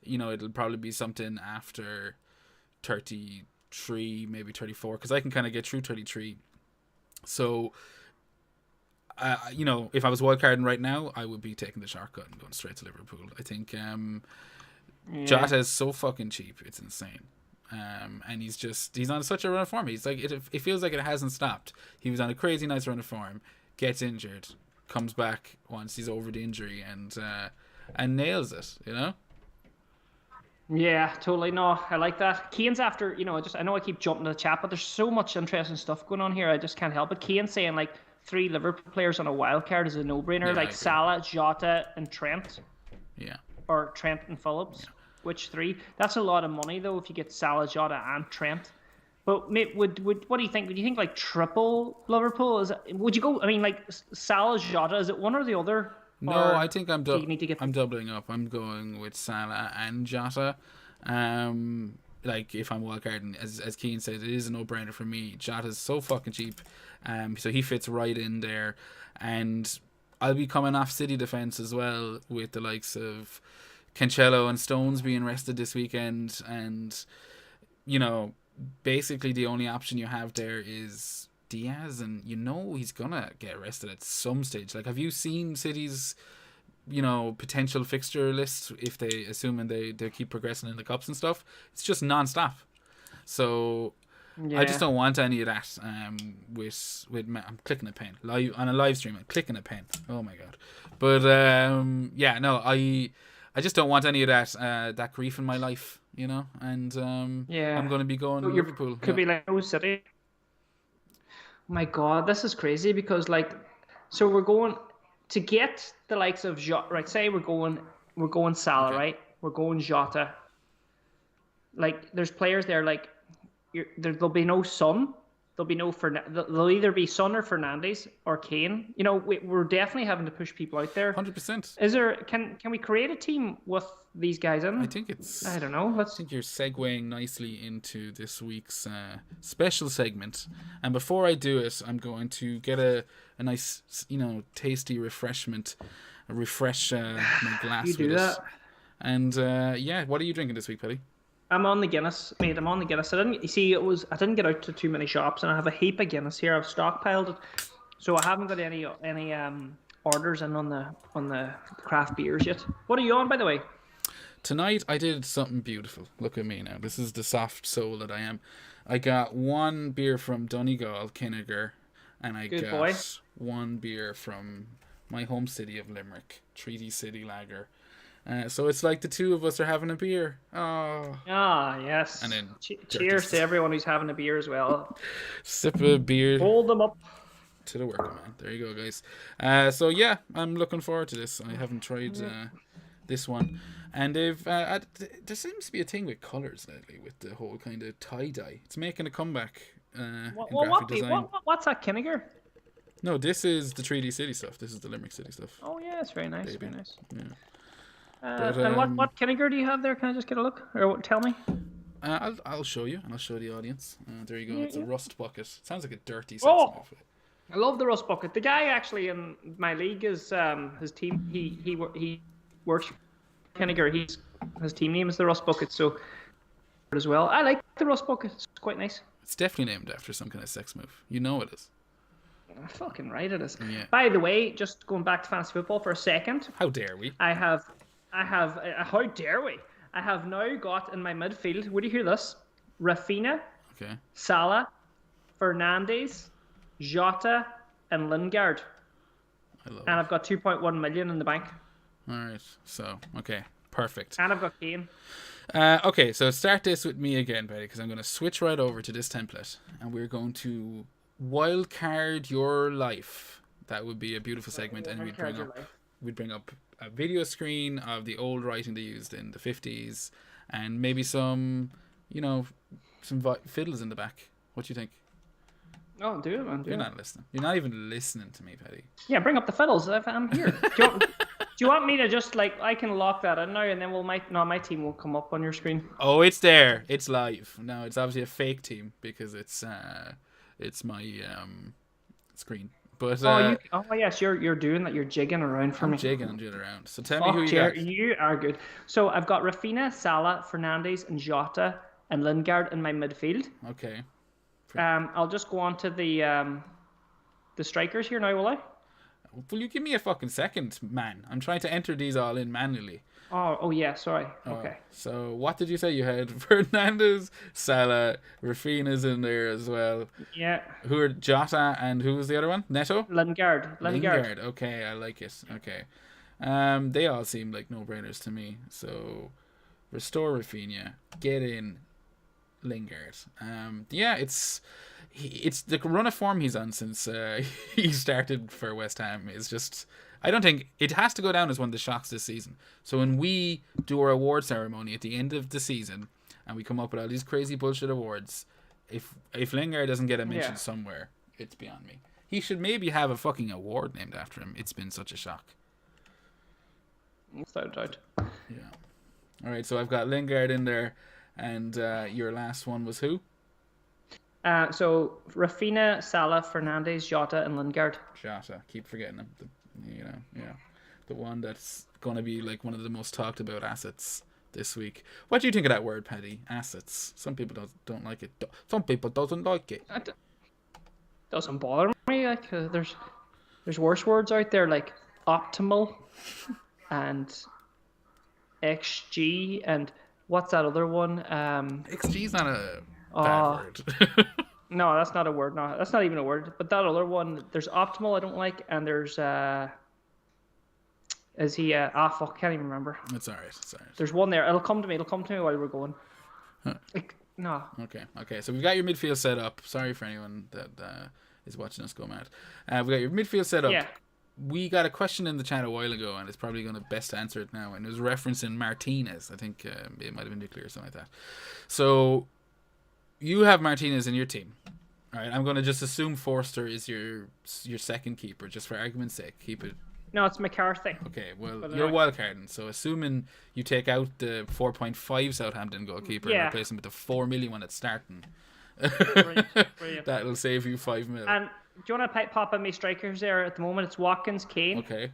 it'll probably be something after 33, maybe 34, because I can kind of get through 33. So, if I was wildcarding right now, I would be taking the shortcut and going straight to Liverpool. I think Jota is so fucking cheap, it's insane. And he's on such a run of form. He's like it feels like it hasn't stopped. He was on a crazy nice run of form, gets injured, comes back once he's over the injury, and nails it. Yeah, totally. No, I like that. Kane's after, I know I keep jumping to the chat, but there's so much interesting stuff going on here. I just can't help it. Kane's saying like 3 Liverpool players on a wild card is a no-brainer, Yeah, like Salah, Jota, and Trent, Yeah. or Trent and Phillips. Which 3? That's a lot of money though if you get Salah, Jota, and Trent. But mate, what do you think? Would you think like triple Liverpool? Would you go? I mean, like Salah, Jota, is it one or the other? No, Or I think I'm do you need to get I'm doubling up. I'm going with Salah and Jota. Like if I'm wildcarding, as Keane said, it is a no-brainer for me. Jota's so fucking cheap, so he fits right in there, and I'll be coming off City defense as well with the likes of Cancelo and Stones being rested this weekend, and basically the only option you have there is Diaz, and he's gonna get rested at some stage. Like, have you seen City's potential fixture list if assuming they keep progressing in the cups and stuff. It's just non-stop. So I just don't want any of that. I'm clicking a pen live on a live stream. I'm clicking a pen. Oh my god! But I just don't want any of that grief in my life, And I'm going to be going Liverpool. Could be like City. Oh my god, this is crazy because so we're going to get the likes of Jota. Right, say we're going Salah, okay. Right? We're going Jota. There's players there there'll be no Son, there'll be no there'll either be Son or Fernandes or Kane. We're definitely having to push people out there. 100%. Is there? Can we create a team with these guys in? I think I don't know. I think you're segueing nicely into this week's special segment. And before I do it, I'm going to get a nice, tasty refreshment, refresh my glass you do with that. it. And what are you drinking this week, Paddy? I'm on the Guinness, mate. I'm on the Guinness. I didn't get out to too many shops, and I have a heap of Guinness here. I've stockpiled it, so I haven't got any orders in on the craft beers yet. What are you on, by the way? Tonight I did something beautiful. Look at me now. This is the soft soul that I am. I got one beer from Donegal, Kinniger, and I got one beer from my home city of Limerick, Treaty City Lager. So it's like the two of us are having a beer. Oh. Ah, yes. And then cheers to everyone who's having a beer as well. Sip a beer. Hold them up. To the working man. There you go, guys. I'm looking forward to this. I haven't tried this one. And there seems to be a thing with colours lately with the whole kind of tie-dye. It's making a comeback in graphic design. What's that, Kinniger? No, this is the Treaty City stuff. This is the Limerick City stuff. Oh, yeah, it's very nice. Baby. Very nice. Yeah. And what Kinniger do you have there? Can I just get a look? Or tell me? I'll show you, and I'll show the audience. There you go. It's a rust bucket. Sounds like a dirty sex outfit. I love the rust bucket. The guy actually in my league is his team. He works for Kinniger. His team name is the Rust Bucket. So as well, I like the Rust Bucket. It's quite nice. It's definitely named after some kind of sex move. You know it is. Fucking right, it is. Yeah. By the way, just going back to fantasy football for a second. How dare we? I have. How dare we? I have now got in my midfield. Would you hear this? Rafinha, okay, Salah, Fernandes, Jota, and Lingard. I've got 2.1 million in the bank. All right. So okay, perfect. And I've got Kane. Okay, so start this with me again, Paddy, because I'm going to switch right over to this template, and we're going to wildcard your life. That would be a beautiful segment, and we'd bring up a video screen of the old writing they used in the 50s, and maybe some fiddles in the back. What do you think? Oh, do it, man. You're not listening. You're not even listening to me, Paddy. Yeah, bring up the fiddles. I'm here. Do you want me to just I can lock that in now, and then my team will come up on your screen. Oh, it's there. It's live. No, it's obviously a fake team because it's my screen. But yes, you're doing that. You're jigging around for me. I'm jigging around. So tell me who you got. You are good. So I've got Rafinha, Salah, Fernandes, and Jota, and Lingard in my midfield. Okay. I'll just go on to the strikers here now, will I? Will you give me a fucking second, man? I'm trying to enter these all in manually. Oh yeah, sorry. Okay. So what did you say you had? Fernandes, Salah, Rafinha's in there as well. Yeah. Who are Jota and who was the other one? Neto? Lingard. Okay, I like it. Okay. They all seem like no-brainers to me. So restore Rafinha. Get in Lingard. It's the run of form he's on since he started for West Ham is just. I don't think it has to go down as one of the shocks this season. So when we do our award ceremony at the end of the season and we come up with all these crazy bullshit awards, if Lingard doesn't get a mention somewhere, it's beyond me. He should maybe have a fucking award named after him. It's been such a shock. Without doubt. Yeah. All right, so I've got Lingard in there, and your last one was who? So Rafinha, Salah, Fernandes, Jota, and Lingard. Jota, keep forgetting him. The one that's going to be like one of the most talked about assets this week. What do you think of that word, Paddy? Assets. Some people don't like it. Some people doesn't like it. Doesn't bother me. There's worse words out there like optimal. and XG, and what's that other one? XG's not a bad Oh, word. no, that's not a word. No, that's not even a word. But that other one, there's optimal I don't like, and there's is he fuck, can't even remember. It's alright. It's alright. There's one there. It'll come to me. It'll come to me while we're going. Like, no. Okay. So we've got your midfield set up. Sorry for anyone that is watching us go mad. We got your midfield set up. Yeah. We got a question in the chat a while ago, and it's probably going to best answer it now. And it was referencing Martinez. I think it might have been Nuclear or something like that. So you have Martinez in your team. All right. I'm going to just assume Forster is your second keeper, just for argument's sake. Keep it. No, it's McCarthy. Okay, well, you're wildcarding, so assuming you take out the 4.5 Southampton goalkeeper and replace him with the 4 million one that's starting, Brilliant. that'll save you 5 million. And do you want to pop in me strikers there at the moment? It's Watkins, Kane. Okay.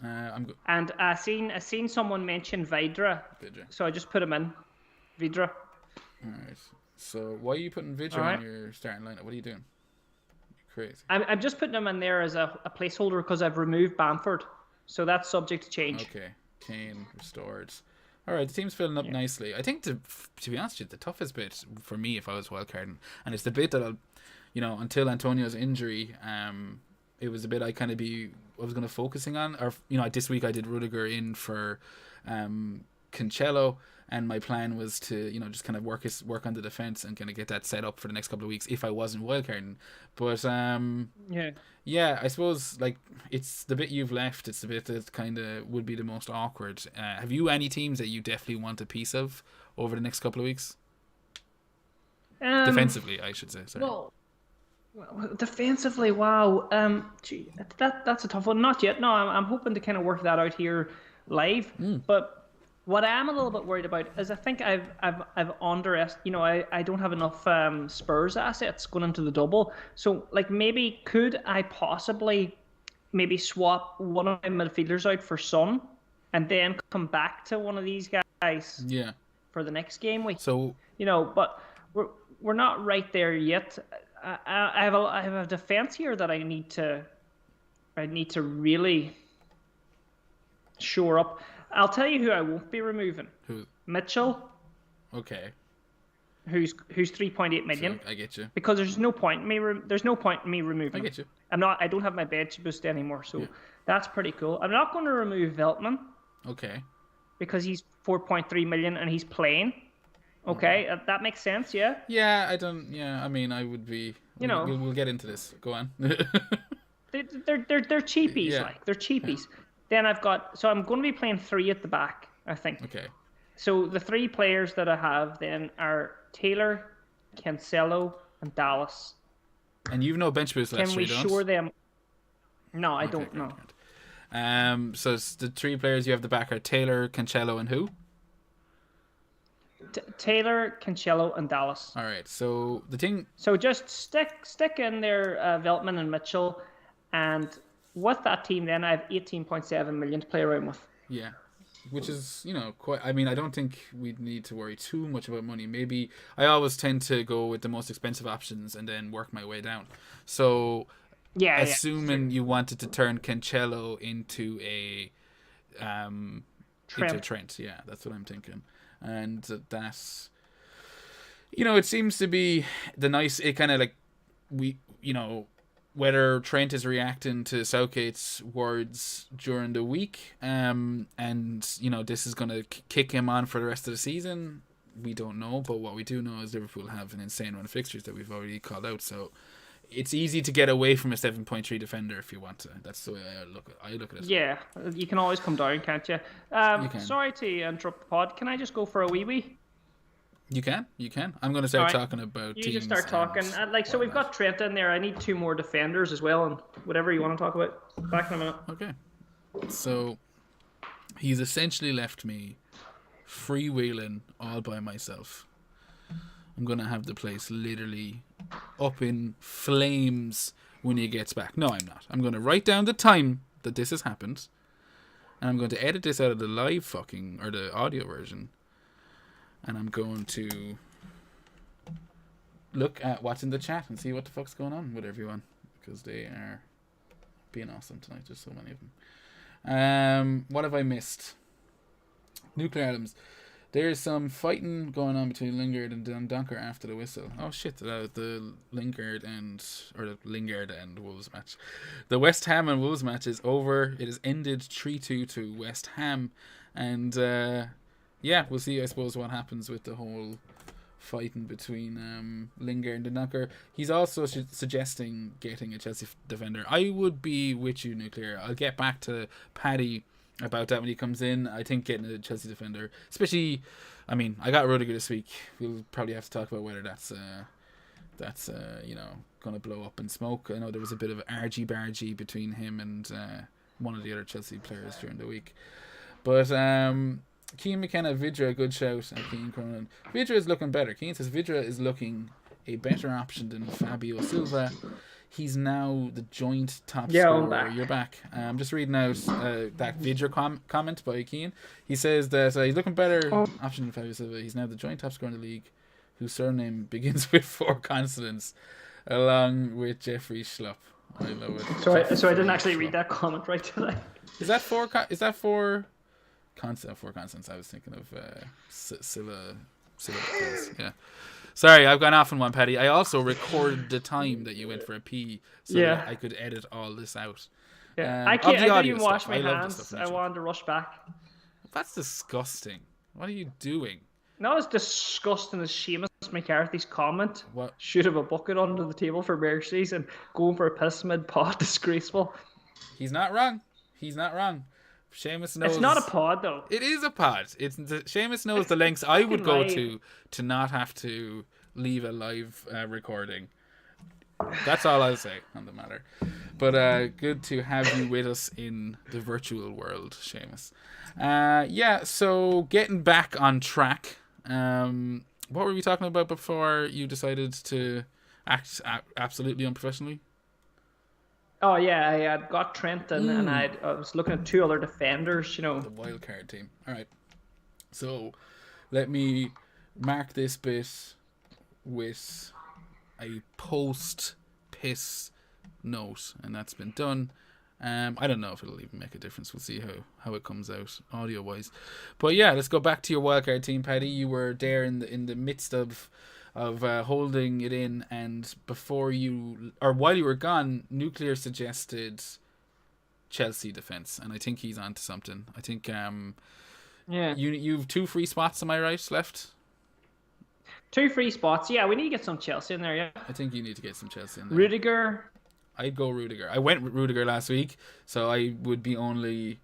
And I seen someone mention Vidra, so I just put him in. Vidra. Alright. So why are you putting Vidra in your starting lineup? What are you doing? Crazy. I'm just putting him in there as a placeholder because I've removed Bamford, so that's subject to change. Okay, Kane restored. All right, the team's filling up nicely. I think to be honest with you, the toughest bit for me if I was wildcarding, and it's the bit that until Antonio's injury, it was the bit I was going to focusing on. Or this week I did Rudiger in for Cancelo. And my plan was to, just kind of work on the defense and kind of get that set up for the next couple of weeks if I wasn't wildcarding. But I suppose it's the bit you've left. It's the bit that kind of would be the most awkward. Have you any teams that you definitely want a piece of over the next couple of weeks? Defensively, I should say. Sorry. Well, defensively, wow. That's a tough one. Not yet. No, I'm hoping to kind of work that out here live, but. What I am a little bit worried about is I think I've underestimated. I don't have enough Spurs assets going into the double. So maybe could I possibly swap one of my midfielders out for Son, and then come back to one of these guys. Yeah. For the next game week. So but we're not right there yet. I have a defense here that I need to really shore up. I'll tell you who I won't be removing. Who? Mitchell. Okay. Who's 3.8 million? So, I get you. Because there's no point in me removing. I get you. I don't have my bench boost anymore, so that's pretty cool. I'm not going to remove Veltman. Okay. Because he's 4.3 million and he's playing. Okay, that makes sense. Yeah. Yeah, I don't. Yeah, I mean, I would be. We'll get into this. Go on. they're cheapies. Yeah. They're cheapies. Yeah. Then I'm going to be playing 3 at the back, I think. Okay. So the 3 players that I have then are Taylor, Cancelo, and Dallas. And you've no bench boost left. Can we shore them? No, I don't know. So the 3 players you have the back are Taylor, Cancelo, and who? Taylor, Cancelo, and Dallas. All right. So the thing. So just stick in there Veltman and Mitchell, and with that team, then I have 18.7 million to play around with. Yeah, which is quite. I mean, I don't think we need to worry too much about money. Maybe I always tend to go with the most expensive options and then work my way down. So, assuming you wanted to turn Cancelo into a Trent, yeah, that's what I'm thinking, and that's it seems to be the nice. It kind of whether Trent is reacting to Southgate's words during the week, and this is going to kick him on for the rest of the season, we don't know. But what we do know is Liverpool have an insane run of fixtures that we've already called out. So it's easy to get away from a 7.3 defender if you want to. That's the way I look at it. Yeah, you can always come down, can't you? You can. Sorry to interrupt the pod. Can I just go for a wee? You can. I'm going to start talking about teams. You just start talking. So we've got Trent in there. I need 2 more defenders as well, and whatever you want to talk about. Back in a minute. Okay. So he's essentially left me freewheeling all by myself. I'm going to have the place literally up in flames when he gets back. No, I'm not. I'm going to write down the time that this has happened, and I'm going to edit this out of the live or the audio version. And I'm going to look at what's in the chat and see what the fuck's going on with everyone, because they are being awesome tonight. There's so many of them. What have I missed? Nuclear atoms. There's some fighting going on between Lingard and Dundonker after the whistle. Oh shit, the Lingard and Wolves match. The West Ham and Wolves match is over. It has ended 3-2 to West Ham. And we'll see, I suppose, what happens with the whole fighting between Lingard and Dundonker. He's also suggesting getting a Chelsea defender. I would be with you, Nuclear. I'll get back to Paddy about that when he comes in. I think getting a Chelsea defender, especially, I mean, I got Rudiger this week. We'll probably have to talk about whether that's going to blow up in smoke. I know there was a bit of argy-bargy between him and one of the other Chelsea players during the week. But Keane McKenna, Vidra, good shout. Keane Cronin. Vidra is looking better. Keane says Vidra is looking a better option than Fabio Silva. He's now the joint top scorer. You're back. I'm just reading out that Vidra comment by Keane. He says that he's looking better option than Fabio Silva. He's now the joint top scorer in the league, whose surname begins with 4 consonants, along with Jeffrey Schlupp. I love it. So I didn't actually read that comment right today. Is that 4? Is that 4 consonants? I was thinking of syllables. Yeah. Sorry, I've gone off on one, Paddy. I also recorded the time that you went for a pee, so that I could edit all this out. Yeah, I didn't even wash my hands. I wanted to rush back. That's disgusting. What are you doing? Not as disgusting as Seamus McCarthy's comment. What? Should have a bucket under the table for Mercedes and going for a piss mid-pod. Disgraceful. He's not wrong. Seamus knows. It's not a pod, though. It is a pod. Seamus knows the lengths I would go to not have to leave a live recording. That's all I'll say on the matter. But good to have you with us in the virtual world, Seamus. So getting back on track. What were we talking about before you decided to act absolutely unprofessionally? Oh yeah, I had got Trent and I was looking at 2 other defenders. The Wildcard team. All right. So let me mark this bit with a post-piss note, and that's been done. I don't know if it'll even make a difference. We'll see how it comes out audio-wise. But yeah, let's go back to your Wildcard team, Paddy. You were there in the midst of holding it in, and while you were gone, Nuclear suggested Chelsea defense, and I think he's onto something. I think you've 2 free spots, am I right, left? 2 free spots. Yeah, we need to get some Chelsea in there. Yeah, I think you need to get some Chelsea in there. Rudiger. I'd go Rudiger. I went with Rudiger last week, so I would be only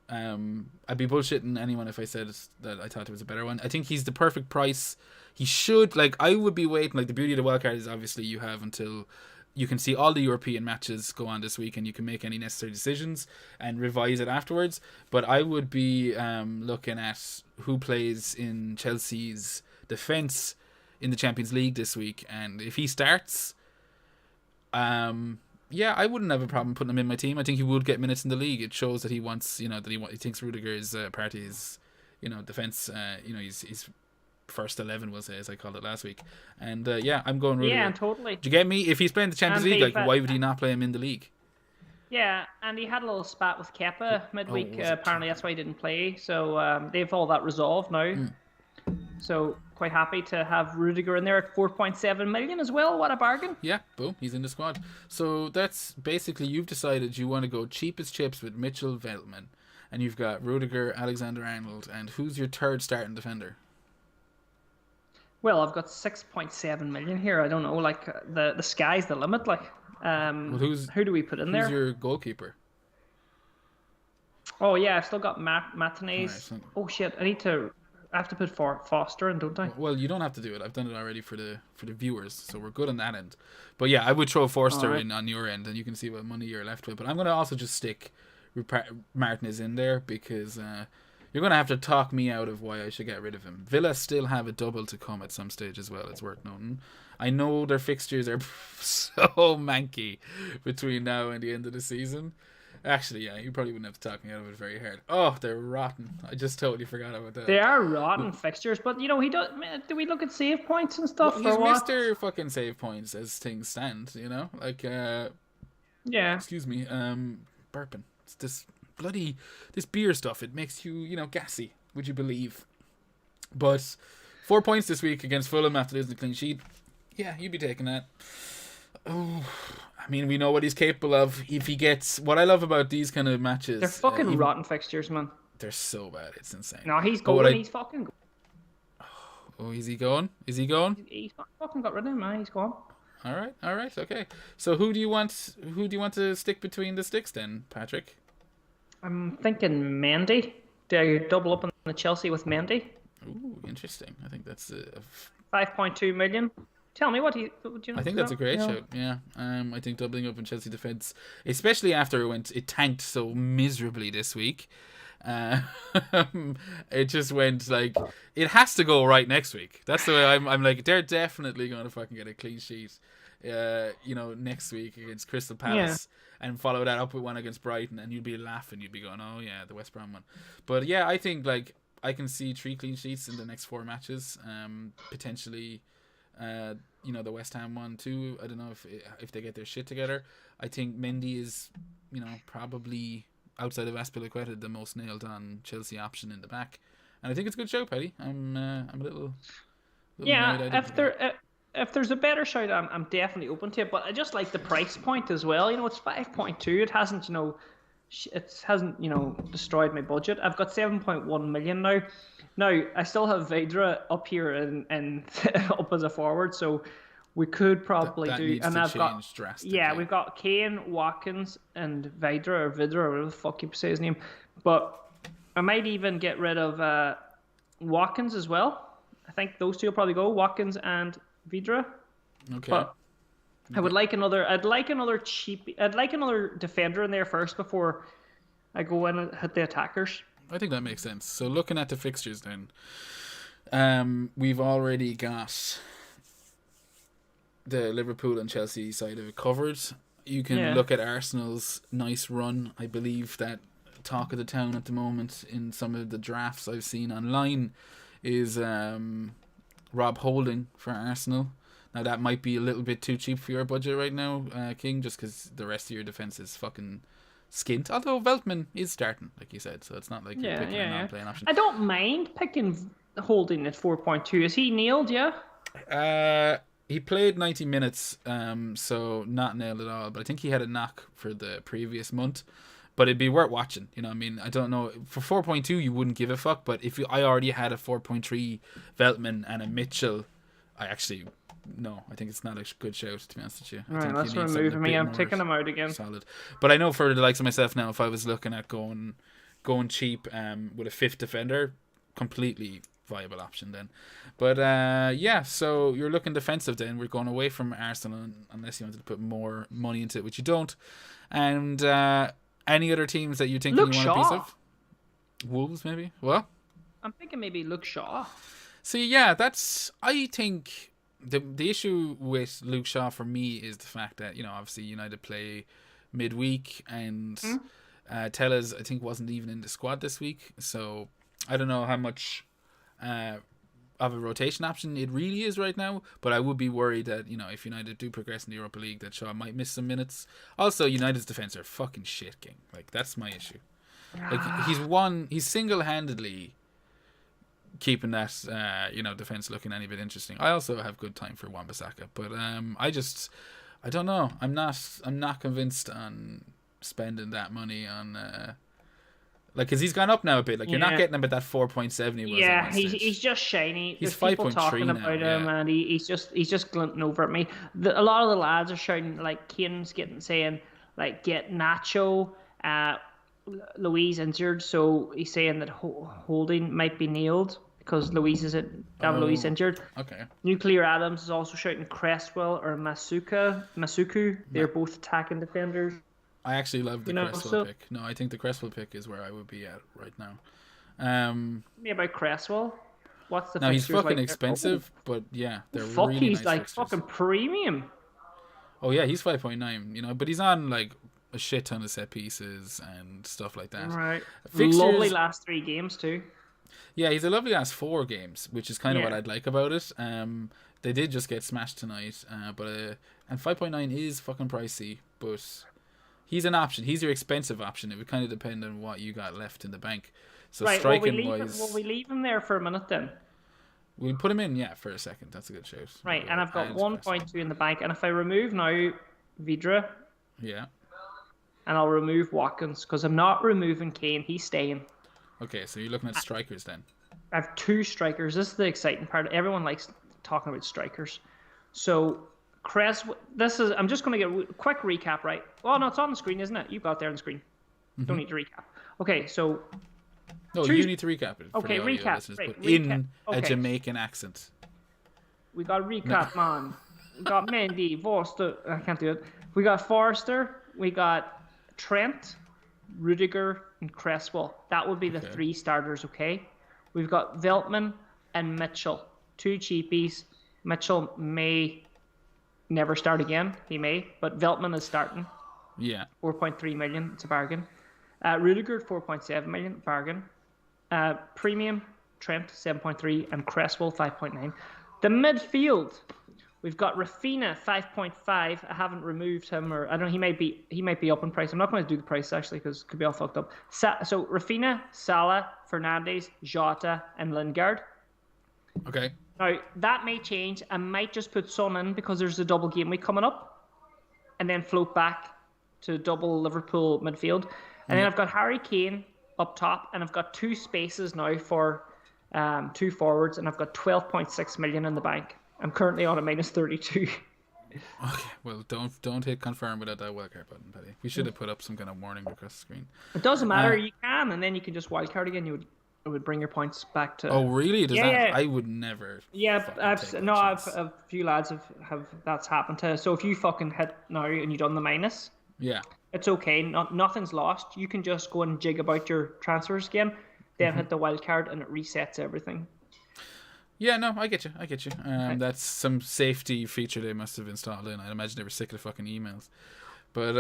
I'd be bullshitting anyone if I said that I thought it was a better one. I think he's the perfect price. He should, I would be waiting. The beauty of the wildcard is obviously you have until you can see all the European matches go on this week, and you can make any necessary decisions and revise it afterwards. But I would be looking at who plays in Chelsea's defence in the Champions League this week, and if he starts, I wouldn't have a problem putting him in my team. I think he would get minutes in the league. It shows that he wants, he thinks Rudiger is part of his, defence. He's first 11, we'll say, as I called it last week. And I'm going Rudiger. Yeah, totally. Do you get me? If he's playing the Champions League, why would he not play him in the league? Yeah, and he had a little spat with Kepa midweek. Apparently that's why he didn't play. So they've all that resolved now. So quite happy to have Rudiger in there at 4.7 million as well. What a bargain. Yeah, boom, he's in the squad. So that's basically, you've decided you want to go cheap as chips with Mitchell Veltman. And you've got Rudiger, Alexander-Arnold, and who's your third starting defender? Well, I've got 6.7 million here. I don't know, the sky's the limit. Who do we put in there? Who's your goalkeeper? Oh yeah, I've still got Martinez. Right, oh shit, I have to put Foster in, don't I? Well, you don't have to do it. I've done it already for the viewers, so we're good on that end. But yeah, I would throw Forster in on your end, and you can see what money you're left with. But I'm going to also just stick Martinez in there, because you're going to have to talk me out of why I should get rid of him. Villa still have a double to come at some stage as well, it's worth noting. I know their fixtures are so manky between now and the end of the season. Actually, yeah, you probably wouldn't have to talk me out of it very hard. Oh, they're rotten. I just totally forgot about that. They are rotten fixtures, but he does. Do we look at save points and stuff? Well, he's Mr. fucking save points as things stand. Yeah. Excuse me. Burping. It's this this beer stuff. It makes you, gassy. Would you believe? But 4 points this week against Fulham after losing a clean sheet. Yeah, you'd be taking that. Oh, I mean, we know what he's capable of. If he gets... What I love about these kind of matches... They're fucking rotten fixtures, man. They're so bad. It's insane. No, he's going. He's fucking going. Oh, is he going? Is he going? He's fucking got rid of him, man. He's gone. All right, okay. So who do you want to stick between the sticks then, Patrick? I'm thinking Mendy. Do I double up on the Chelsea with Mendy? Ooh, interesting. I think that's 5.2 million. Tell me, what do you I think that's a great shout. Yeah. I think doubling up in Chelsea defense, especially after it tanked so miserably this week. It just went like it has to go right next week. That's the way I'm like, they're definitely going to fucking get a clean sheet. Next week against Crystal Palace, and follow that up with one against Brighton, and you'd be laughing. You'd be going, oh yeah, the West Brom one. But yeah, I think like I can see 3 clean sheets in the next 4 matches. Potentially, the West Ham one too. I don't know if they get their shit together. I think Mendy is, probably outside of Azpilicueta the most nailed on Chelsea option in the back, and I think it's a good show, Paddy. I'm a little yeah. If there's a better shout, I'm definitely open to it. But I just like the price point as well. It's 5.2. It hasn't destroyed my budget. I've got 7.1 million now. Now I still have Vidra up here and up as a forward, so we could probably that do. Needs and to I've got change drastically. Yeah, we've got Kane, Watkins, and Vidra or whatever the fuck you say his name. But I might even get rid of Watkins as well. I think those two will probably go, Watkins and Vidra. Okay. But I'd like another defender in there first before I go in and hit the attackers. I think that makes sense. So looking at the fixtures then, we've already got the Liverpool and Chelsea side of it covered. You can look at Arsenal's nice run. I believe that talk of the town at the moment in some of the drafts I've seen online is Rob Holding for Arsenal. Now that might be a little bit too cheap for your budget right now, King, just because the rest of your defense is fucking skint. Although Veltman is starting, like you said, so it's not like you're picking a non-playing option. I don't mind picking Holding at 4.2. Is he nailed? Yeah. He played 90 minutes, so not nailed at all. But I think he had a knock for the previous month. But it'd be worth watching. I don't know. For 4.2, you wouldn't give a fuck. But if I already had a 4.3 Veltman and a Mitchell, I think it's not a good shout, to be honest with you. Right, that's removing me. I'm taking them out again. Solid. But I know for the likes of myself now, if I was looking at going cheap with a 5th defender, completely viable option then. But so you're looking defensive then. We're going away from Arsenal unless you wanted to put more money into it, which you don't. And any other teams that you think you want a piece of? Wolves, maybe? What? I'm thinking maybe Luke Shaw. See, yeah, I think the issue with Luke Shaw for me is the fact that, obviously United play midweek and Tellez, I think, wasn't even in the squad this week. So I don't know how much of a rotation option it really is right now, but I would be worried that, if United do progress in the Europa League, that Shaw might miss some minutes. Also, United's defense are fucking shit, King. Like, that's my issue. Like, he's single-handedly keeping that defense looking any bit interesting. I also have good time for Wan-Bissaka, but I don't know. I'm not convinced on spending that money on because he's gone up now a bit. Like, you're not getting him at that 4.7 he was. Yeah, he's just shiny. He's There's people 5.3 talking now, about him, and he's just glinting over at me. A lot of the lads are shouting, like, Kane's saying like, get Nacho. Louise injured, so he's saying that Holding might be nailed because Louise injured. Okay. Nuclear Adams is also shouting Cresswell or Masuku. They're both attacking defenders. I actually love the Cresswell pick. No, I think the Cresswell pick is where I would be at right now. Me about Cresswell. What's the? Now he's fucking expensive, but yeah, they're really he's nice like fixtures. Fucking premium. Oh yeah, he's 5.9. But he's on like a shit ton of set pieces and stuff like that. Right. Fixtures, lovely last 3 games too. Yeah, he's a lovely last 4 games, which is kind of what I'd like about it. They did just get smashed tonight, and 5.9 is fucking pricey, but He's an option. He's your expensive option. It would kind of depend on what you got left in the bank. So Right. striking wise, Will we leave him there for a minute then? we'll put him in, yeah, for a second. That's a good shout. Right, and I've got 1.2 in the bank, and if I remove now Vidra, yeah, and I'll remove Watkins because I'm not removing Kane. He's staying. okay, so you're looking at strikers then. I have 2 strikers. This is the exciting part. Everyone likes talking about strikers. So, I'm just going to get a quick recap, right? Oh, no, it's on the screen, isn't it? You've got it there on the screen. Don't need to recap. Okay, so... No, you need to recap it. Okay, for the audio recap. listeners, Right, but recap. in a Okay. Jamaican accent. We got recap, man. We got Mendy, Forster. I can't do it. We got Forster. We got Trent, Rudiger, and Cresswell. That would be the 3 starters, okay? We've got Veltman and Mitchell. 2 cheapies. Mitchell may never start again. He may. But Veltman is starting. Yeah. 4.3 million. It's a bargain. Rudiger, 4.7 million. Bargain. Premium, Trent, 7.3. And Cresswell, 5.9. The midfield. We've got Rafinha, 5.5. I haven't removed him, or I don't know. He might be up in price. I'm not going to do the price actually because it could be all fucked up. So Rafinha, Salah, Fernandes, Jota, and Lingard. Okay. Now that may change. I might just put Son in because there's a double game week coming up, and then float back to double Liverpool midfield. And then I've got Harry Kane up top, and I've got 2 spaces now for 2 forwards, and I've got 12.6 million in the bank. I'm currently on a minus 32. Okay, well, don't hit confirm without that wildcard button, Paddy. We should have put up some kind of warning across the screen. It doesn't matter. You can, and then you can just wildcard again. It would bring your points back to. Oh, really? Does that? Yeah. I would never. Yeah, I've a few lads have that's happened to. So if you fucking hit now and you done the minus, yeah, it's okay. Nothing's lost. You can just go and jig about your transfers again, then hit the wildcard, and it resets everything. Yeah, no, I get you. That's some safety feature they must have installed in. I imagine they were sick of the fucking emails. But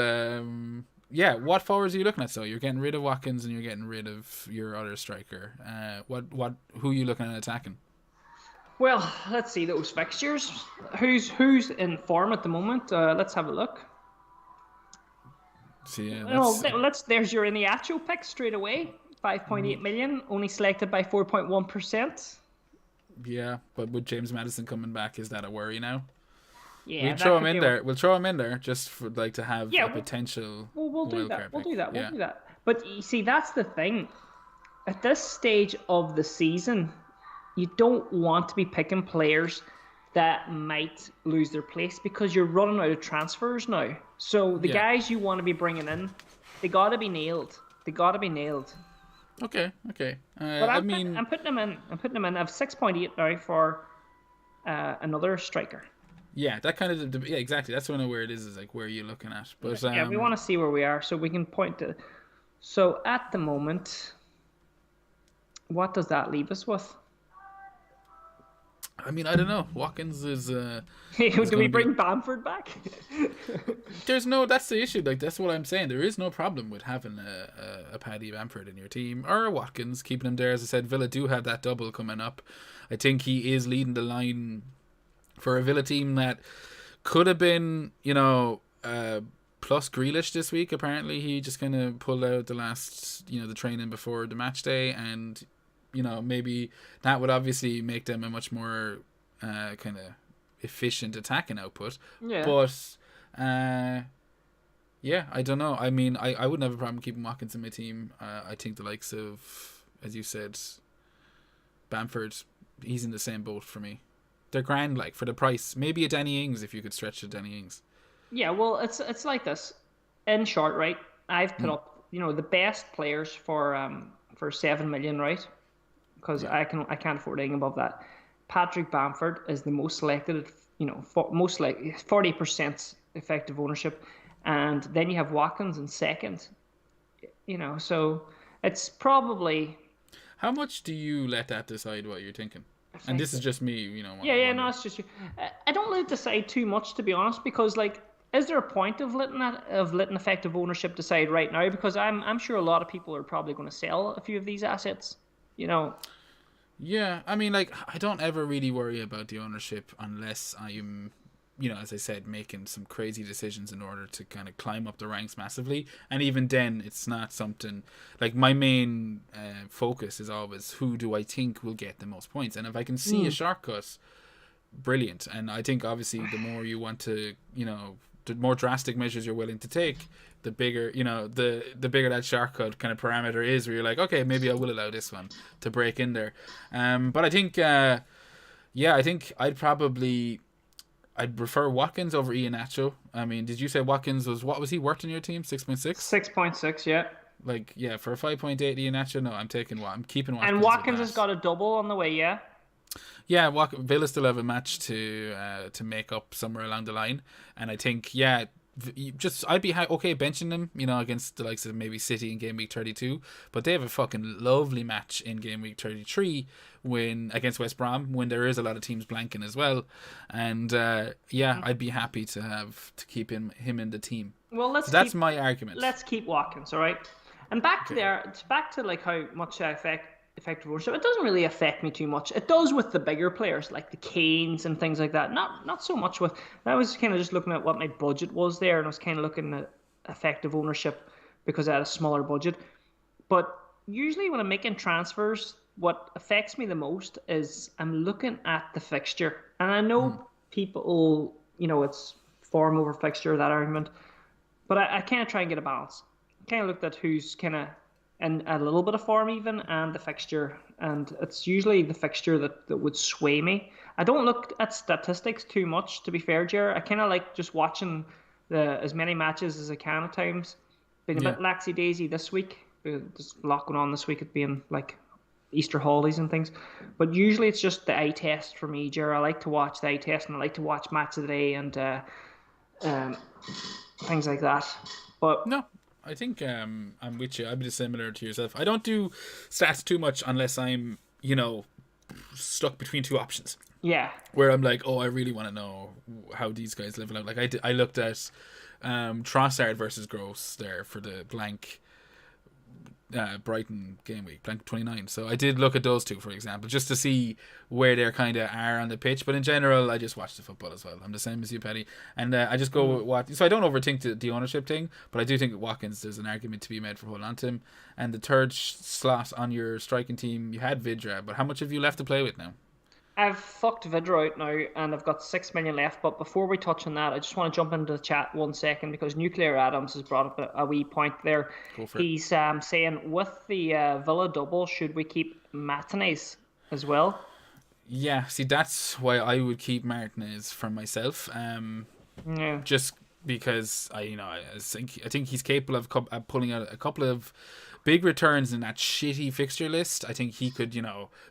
yeah, what forwards are you looking at? So you're getting rid of Watkins and you're getting rid of your other striker. Who are you looking at attacking? Well, let's see those fixtures. Who's in form at the moment? Let's have a look. So yeah, there's your Iniacho pick straight away. 5.8 million, only selected by 4.1%. Yeah, but with James Maddison coming back, is that a worry now? Yeah, we'll throw him in there. We'll throw him in there just for to have a potential. We'll do that. We'll do that. But you see, that's the thing. At this stage of the season, you don't want to be picking players that might lose their place because you're running out of transfers now. So the guys you want to be bringing in, they got to be nailed. Okay. But I'm putting them in. I have 6.8 now for another striker. Yeah, that kind of exactly. That's one of where it is like where you're looking at. But we want to see where we are so we can point to. So at the moment, what does that leave us with? I mean, I don't know. Watkins is. Do we bring Bamford back? That's the issue. Like that's what I'm saying. There is no problem with having a Paddy Bamford in your team or a Watkins, keeping him there. As I said, Villa do have that double coming up. I think he is leading the line for a Villa team that could have been, plus Grealish this week. Apparently, he just kind of pulled out the last, the training before the match day, and maybe that would obviously make them a much more kind of efficient attacking output. Yeah. But I don't know. I mean, I wouldn't have a problem keeping Watkins in my team. I think the likes of, as you said, Bamford, he's in the same boat for me. They're grand, like, for the price. Maybe a Danny Ings if you could stretch to Danny Ings. Yeah, well, it's like this. In short, right? I've put up, the best players for 7 million, right? Because I can't afford anything above that. Patrick Bamford is the most selected, most like 40% effective ownership, and then you have Watkins in second. So it's probably. How much do you let that decide what you're thinking? And this is just me, No, it's just you. I don't let it decide too much, to be honest, because is there a point of letting effective ownership decide right now? Because I'm sure a lot of people are probably going to sell a few of these assets. Yeah, I mean, I don't ever really worry about the ownership unless I'm as I said, making some crazy decisions in order to kind of climb up the ranks massively. And even then, it's not something like my main focus is always who do I think will get the most points. And if I can see a shortcut, brilliant. And I think obviously the more you want to, the more drastic measures you're willing to take, the bigger, the bigger that shortcut kind of parameter is, where you're like, okay, maybe I will allow this one to break in there. But I think, I think I'd prefer Watkins over Iheanacho. I mean, did you say Watkins what was he worth in your team? 6.6? 6.6, yeah. Like, yeah, for a 5.8 Iheanacho, no, I'm keeping Watkins. And Watkins has got a double on the way, yeah? Yeah, Villa still have a match to make up somewhere along the line. And I think, I'd be okay benching them, against the likes of maybe City in game week 32, but they have a fucking lovely match in game week 33 against West Brom, when there is a lot of teams blanking as well. And I'd be happy to keep him in the team. Well, that's my argument. Let's keep Watkins, all right? And back to like how much effective ownership. It doesn't really affect me too much. It does with the bigger players like the Kanes and things like that. Not so much with. I was kind of just looking at what my budget was there, and I was kind of looking at effective ownership because I had a smaller budget. But usually when I'm making transfers, what affects me the most is I'm looking at the fixture, and I know people, it's form over fixture, that argument, but I kind of try and get a balance. I kind of looked at who's kind of and a little bit of form even, and the fixture. And it's usually the fixture that would sway me. I don't look at statistics too much, to be fair, Jer. I kind of like just watching as many matches as I can at times. Been a bit laxy-daisy this week. There's a lot going on this week, it being like Easter holidays and things. But usually it's just the eye test for me, Jer. I like to watch the eye test, and I like to watch Match of the Day and things like that. But no, I think I'm with you. I'm just similar to yourself. I don't do stats too much unless I'm, stuck between two options. Yeah. Where I'm like, I really want to know how these guys level out. Like I looked at Trossard versus Gross there for the blank Brighton game week, blank 29. So I did look at those two, for example, just to see where they kind of are on the pitch. But in general, I just watch the football as well. I'm the same as you, Paddy, and I just go with Watkins. So I don't overthink the ownership thing, but I do think Watkins, there's an argument to be made for holding on to him. And the third slot on your striking team, you had Vidra, but how much have you left to play with now? I've fucked Vidra out now, and I've got 6 million left. But before we touch on that, I just want to jump into the chat 1 second, because Nuclear Adams has brought up a wee point there. He's saying, with the Villa double, should we keep Martinez as well? Yeah, see, that's why I would keep Martinez for myself. Just because I think he's capable of pulling out a couple of big returns in that shitty fixture list. I think he could,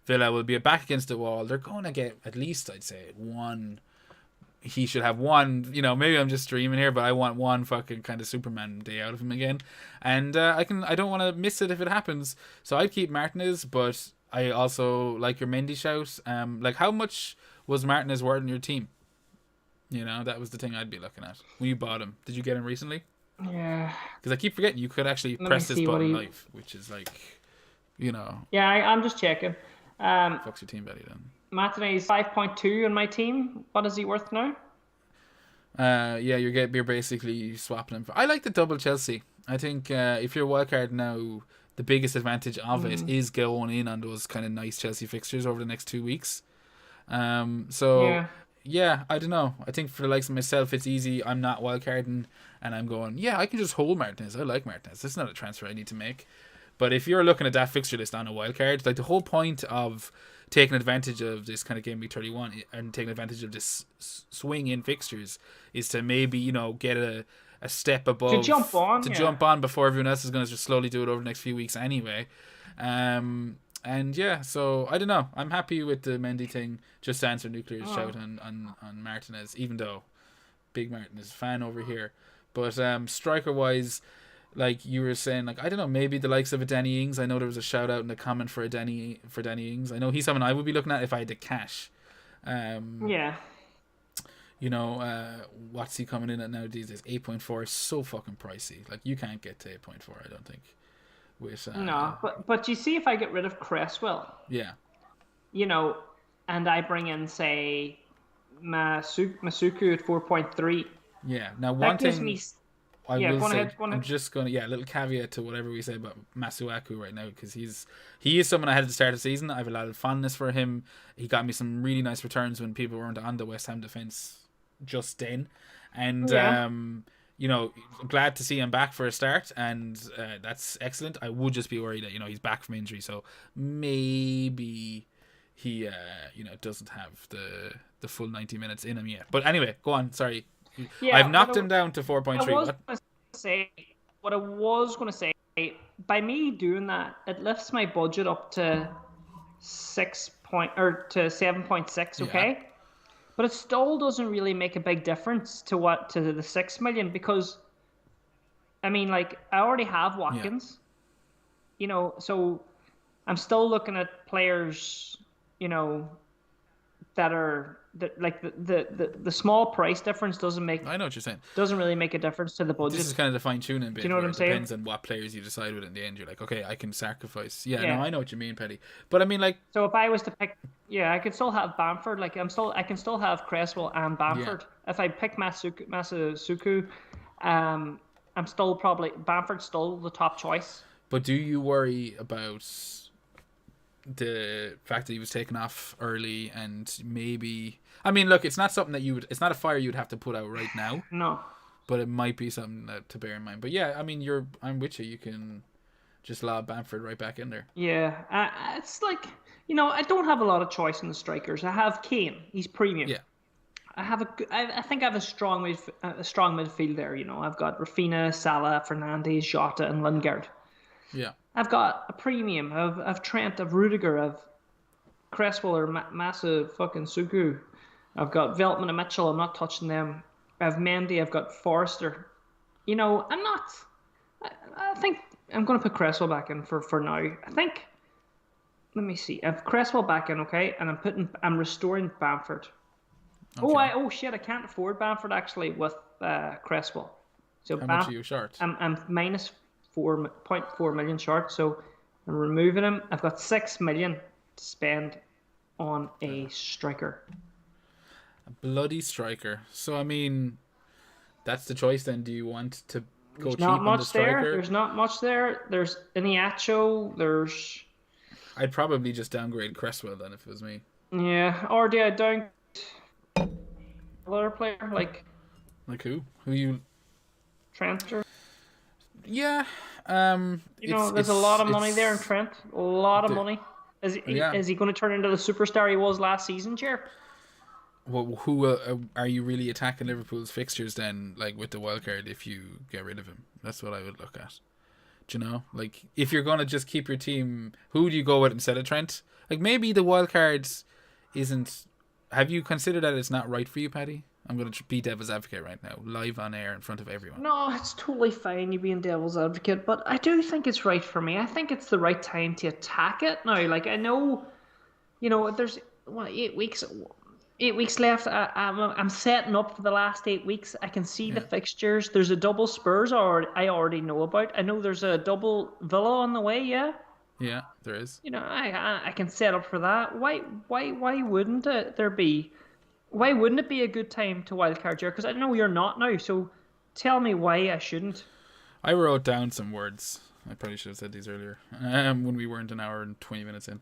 Villa will be back against the wall. They're going to get at least, I'd say, one. He should have one, maybe I'm just dreaming here, but I want one fucking kind of Superman day out of him again. And I don't want to miss it if it happens. So I'd keep Martinez, but I also like your Mendy shout. Like, how much was Martinez worth in your team? That was the thing I'd be looking at when you bought him. Did you get him recently? Yeah. Because I keep forgetting you could actually press this button live, which is like, Yeah, I'm just checking. Fucks your team, Betty, then. Martinez 5.2 in my team. What is he worth now? You're basically swapping him. I like the double Chelsea. I think if you're wildcard now, the biggest advantage of it is going in on those kind of nice Chelsea fixtures over the next 2 weeks. Yeah, I don't know. I think for the likes of myself, it's easy. I'm not wildcarding, and I'm going, I can just hold Martinez. I like Martinez. This is not a transfer I need to make. But if you're looking at that fixture list on a wildcard, like the whole point of taking advantage of this kind of game week 31 and taking advantage of this swing in fixtures is to maybe, get a step above. To jump on before everyone else is going to just slowly do it over the next few weeks anyway. So I don't know. I'm happy with the Mendy thing. Just to answer Nuclear's shout on Martinez, even though big Martinez fan over here. But striker wise, like you were saying, like I don't know, maybe the likes of a Danny Ings. I know there was a shout out in the comment for Danny Ings. I know he's someone I would be looking at if I had the cash. What's he coming in at now these days? 8.4 is so fucking pricey. Like you can't get to 8.4, I don't think. No, but you see, if I get rid of Cresswell, and I bring in, say, Masuku at 4.3. Yeah. Now, one That gives me. thing I Yeah, will go on say, ahead. Go on I'm ahead. just gonna a little caveat to whatever we say about Masuaku right now, because he is someone I had at the start of the season. I have a lot of fondness for him. He got me some really nice returns when people weren't on the West Ham defense just then, and Yeah. glad to see him back for a start, and that's excellent. I would just be worried that he's back from injury, so maybe he doesn't have the full 90 minutes in him yet. But anyway, go on. Sorry, I've Yeah. knocked him down to I 4.3. was What? going to say, what I was going to say, by me doing that, it lifts my budget up to 7.6. Yeah, Okay, but it still doesn't really make a big difference to the 6 million, because I mean, like, I already have yeah. Watkins, so I'm still looking at players, you know, like the small price difference I know what you're saying. doesn't really make a difference to the This is budget. kind of the fine tuning Do you bit know what where I'm it saying? depends on what players you decide with in the end. You're like, okay, I can sacrifice. Yeah, no, Yeah. I know what you mean, Petty. But I mean, like, So if I was to pick, yeah, I could still have Bamford. Like, I can still have Cresswell and yeah. Bamford. If I pick Masuku, I'm still probably Bamford's still the top choice. But do you worry about the fact that he was taken off early and maybe? I mean, look, it's not something that it's not a fire you'd have to put out right now, No. but it might be something to bear in mind. But yeah, I mean, I'm with you. You can just lob Bamford right back in there. Yeah, it's like, I don't have a lot of choice in the strikers. I have Kane. He's premium. Yeah, I think I have a strong midfield there. I've got Rafinha, Salah, Fernandes, Jota, and Lingard. yeah. I've got a premium of Trent, of Rudiger, of Cresswell, or massive fucking Suku. I've got Veltman and Mitchell. I'm not touching them. I have Mendy. I've got Forrester. I'm not. I think I'm going to put Cresswell back in for now. I think. Let me see. I've Cresswell back in, okay, and I'm restoring Bamford. Okay. Oh shit! I can't afford Bamford actually with Cresswell. So How much are you short? I'm minus 4.4 million short. So I'm removing him. I've got 6 million to spend on a striker. A bloody striker. So I mean, that's the choice. Then, do you want to go There's not cheap on the much there. striker? There's not much there. There's Iniacho. There's I'd probably just downgrade Cresswell then if it was me. yeah. Or do I down another player like Like who? Who you? Trent? Yeah. There's a lot of money there in Trent. A lot of the, money. yeah. Is he going to turn into the superstar he was last season, Jer? Well, who are you really attacking Liverpool's fixtures then? Like with the wildcard, if you get rid of him, that's what I would look at. Do you know? Like if you're gonna just keep your team, who do you go with instead of Trent? Like maybe the wildcards isn't. Have you considered that it's not right for you, Paddy? I'm going to be devil's advocate right now, live on air in front of everyone. No, it's totally fine you being devil's advocate, but I do think it's right for me. I think it's the right time to attack it now. Like, I know, there's 8 weeks. 8 weeks left. I'm setting up for the last 8 weeks. I can see the Yeah, fixtures. There's a double Spurs I already know about. I know there's a double Villa on the way. Yeah, yeah, there is. I can set up for that. Why wouldn't there be? Why wouldn't it be a good time to wildcard here? Because I know you're not now. So tell me why I shouldn't. I wrote down some words. I probably should have said these earlier when we weren't an hour and 20 minutes in.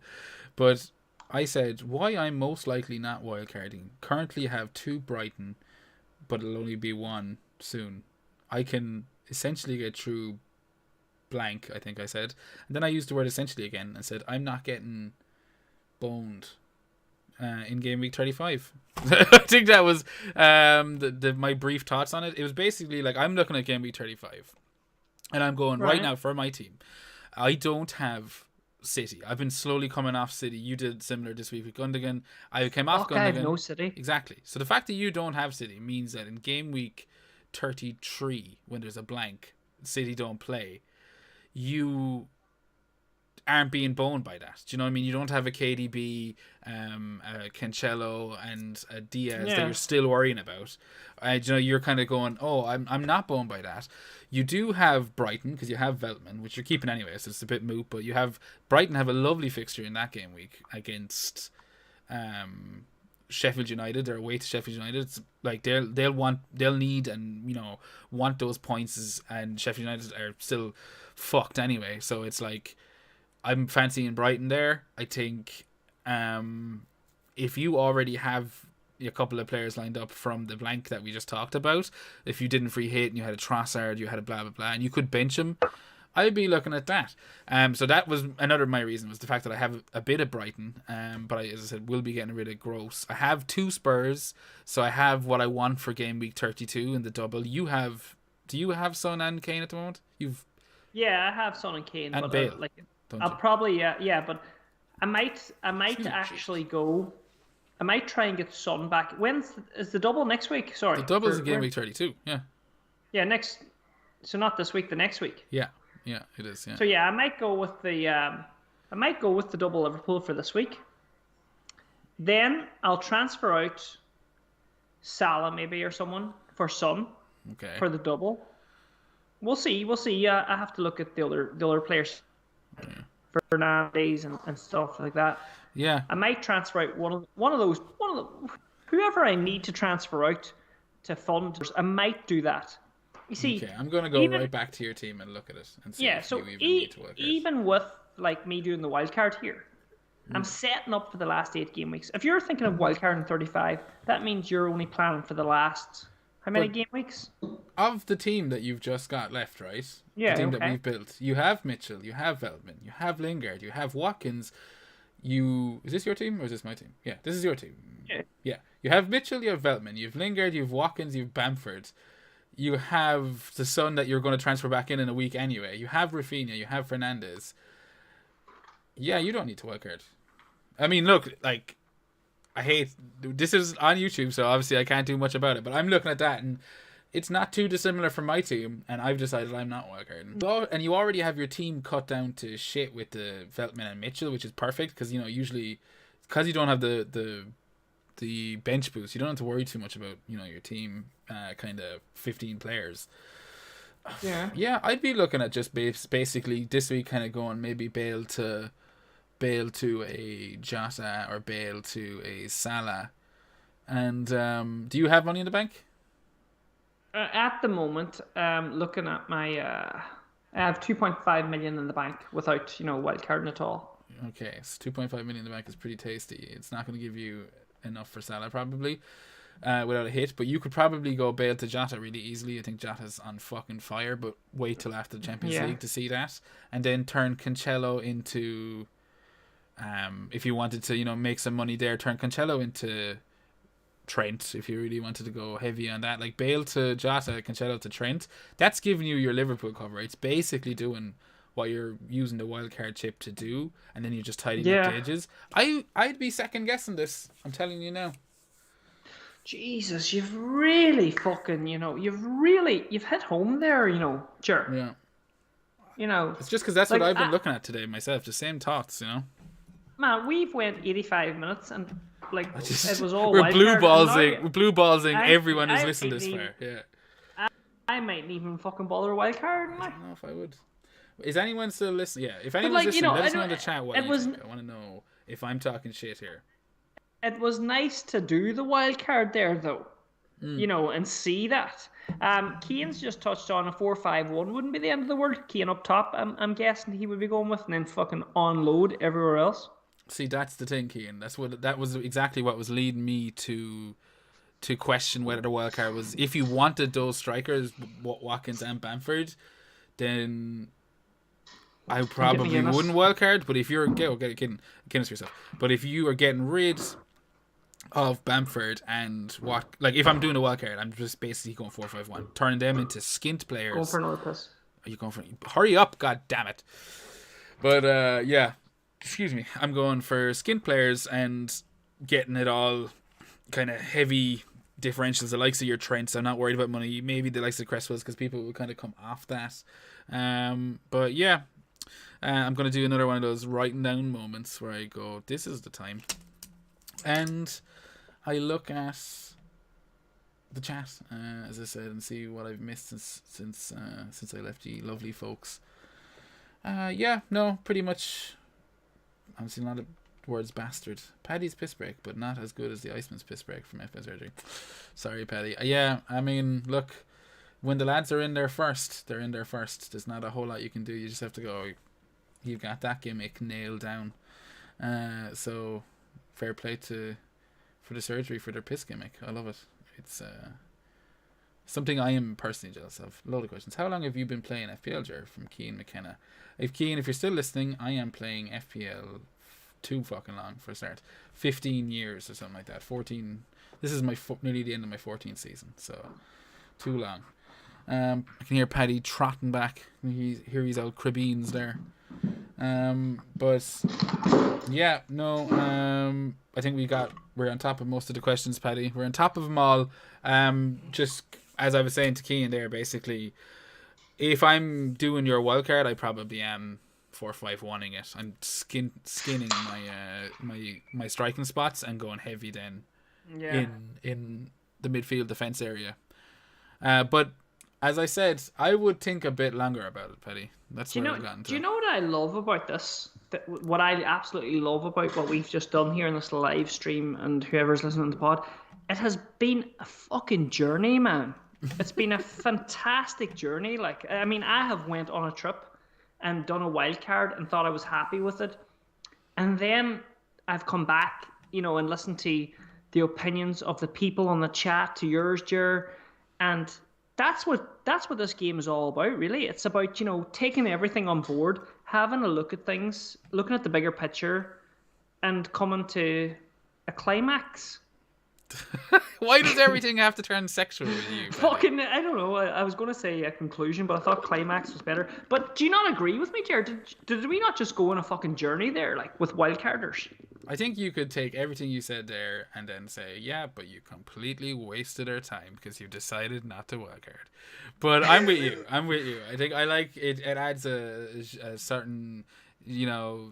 But I said, why I'm most likely not wildcarding. Currently have 2 Brighton, but it'll only be 1 soon. I can essentially get through blank, I think I said. And then I used the word essentially again and said, I'm not getting boned in game week 35. I think that was my brief thoughts on it. It was basically like, I'm looking at game week 35. And I'm going, right now for my team, I don't have City. I've been slowly coming off City. You did similar this week with Gundogan. I came off Gundogan. I have no City. Exactly. So the fact that you don't have City means that in game week 33, when there's a blank, City don't play, you aren't being boned by that. Do you know what I mean? You don't have a KDB, a Cancelo, and a Diaz that you're still worrying about. You're kind of going, oh, I'm not boned by that. You do have Brighton because you have Veltman, which you're keeping anyway, so it's a bit moot. But you have Brighton have a lovely fixture in that game week against Sheffield United. They're away to Sheffield United. It's like they'll need and want those points, and Sheffield United are still fucked anyway. So it's like I'm fancying Brighton there. I think if you already have a couple of players lined up from the blank that we just talked about, if you didn't free hit and you had a Trossard, you had a blah blah blah, and you could bench him, I'd be looking at that. So that was another of my reason, was the fact that I have a bit of Brighton, but as I said, will be getting rid of Gross. I have 2 Spurs, so I have what I want for game week 32 in the double. Do you have Son and Kane at the moment? Yeah, I have Son and Kane, and but Bale, I'll probably but I might actually go. I might try and get Son back. Is the double next week? Sorry, the double is game week 32. Yeah. Yeah, next. So not this week, the next week. Yeah, it is. Yeah. So yeah, I might go with the double Liverpool for this week. Then I'll transfer out Salah maybe or someone for Son. Okay. For the double. We'll see. I have to look at the other players, Fernandes and stuff like that. Yeah. I might transfer out one of those whoever I need to transfer out to fund. I might do that. You see, okay, I'm gonna go right back to your team and look at it and see if you even need to work it. Even with like me doing the wildcard here, I'm setting up for the last 8 game weeks. If you're thinking of wildcard in 35, that means you're only planning for the last how many game weeks? Of the team that you've just got left, right? Yeah, the team that we've built. You have Mitchell, you have Veltman, you have Lingard, you have Watkins. Is this your team or is this my team? Yeah, this is your team. Yeah. You have Mitchell, you have Veltman, you have Lingard, you have Watkins, you have Bamford. You have the Son that you're going to transfer back in a week anyway. You have Rafinha, you have Fernandes. Yeah, you don't need to wildcard. I mean, look, like, this is on YouTube, so obviously I can't do much about it, but I'm looking at that and it's not too dissimilar from my team, and I've decided I'm not wildcarding. And you already have your team cut down to shit with the Veltman and Mitchell, which is perfect because usually because you don't have the bench boost, you don't have to worry too much about your team kind of 15 players. Yeah, I'd be looking at just basically this week kind of going maybe Bale to a Jota or Bale to a Salah. And do you have money in the bank? At the moment, looking at my, I have 2.5 million in the bank without wildcarding at all. Okay, so 2.5 million in the bank is pretty tasty. It's not going to give you enough for Salah probably, without a hit, but you could probably go Bale to Jota really easily. I think Jota's on fucking fire, but wait till after the Champions League to see that, and then turn Cancelo into, if you wanted to make some money there, turn Cancelo into Trent if you really wanted to go heavy on that, like Bale to Jota, Cancelo to Trent. That's giving you your Liverpool cover. It's basically doing what you're using the wildcard chip to do, and then you just tidy up the edges. I'd be second guessing this. I'm telling you now. Jesus, you've really fucking you've hit home there. Sure. Yeah. It's just because that's what I've been looking at today myself. The same thoughts. Man, we've went 85 minutes and it was all we're blue ballsing. Everyone who's listening this far. Yeah. I mightn't even fucking bother wildcard. I don't know if I would. Is anyone still listening? Yeah, if anyone's listening, let us know in the chat what you think. I want to know if I'm talking shit here. It was nice to do the wildcard there, though. And see that. Keane's just touched on a 4-5-1. Wouldn't be the end of the world. Keane up top, I'm guessing he would be going with, and then fucking unload everywhere else. See, that's the thing, Keane. That was exactly what was leading me to question whether the wildcard was. If you wanted those strikers, Watkins and Bamford, then I probably wouldn't wildcard. But if you're getting yourself. But if you are getting rid of Bamford and if I'm doing a wildcard, I'm just basically going 4-5-1, turning them into skint players. Going for another piss. Are you going for? Hurry up, god damn it! But yeah. Excuse me, I'm going for skint players and getting it all kind of heavy differentials, the likes of your Trents. I'm not worried about money. Maybe the likes of Cresswells because people will kind of come off that. But yeah, I'm going to do another one of those writing down moments where I go, this is the time. And I look at the chat, as I said, and see what I've missed since I left you lovely folks. Yeah, no, pretty much. I'm seeing a lot of Words bastard. Paddy's piss break, but not as good as the Iceman's piss break from FPL surgery. Sorry, Paddy. Yeah, I mean, look, when the lads are in there first, they're in there first. There's not a whole lot you can do. You just have to go, you've got that gimmick nailed down. So, fair play for the surgery for their piss gimmick. I love it. It's something I am personally jealous of. A lot of questions. How long have you been playing FPL, Jer? From Keane McKenna. Keane, if you're still listening, I am playing FPL too fucking long for a start. 15 years or something like that. 14. This is my nearly the end of my 14th season, so too long. I can hear Paddy trotting back. Hear his old cribbeens there. But yeah, no. I think we're on top of most of the questions, Paddy. We're on top of them all. Just as I was saying to Keane there, basically, if I'm doing your wildcard, I probably am 4-5-1ing it. I'm skinning my striking spots and going heavy then in the midfield defense area. But as I said, I would think a bit longer about it, Paddy. That's what I've gotten to. Do you know what I love about this? What I absolutely love about what we've just done here in this live stream, and whoever's listening to the pod, it has been a fucking journey, man. It's been a fantastic journey. Like, I mean, I have went on a trip and done a wild card and thought I was happy with it, and then I've come back, and listened to the opinions of the people on the chat, to yours, Jer, and that's what this game is all about, really. It's about, taking everything on board, having a look at things, looking at the bigger picture, and coming to a climax. Why does everything have to turn sexual with you? Fucking, I don't know. I was going to say a conclusion, but I thought climax was better. But do you not agree with me, Jared? Did we not just go on a fucking journey there, like with wildcarders? I think you could take everything you said there and then say, yeah, but you completely wasted our time because you decided not to wildcard. But I'm with you. I think I like it. It adds a certain,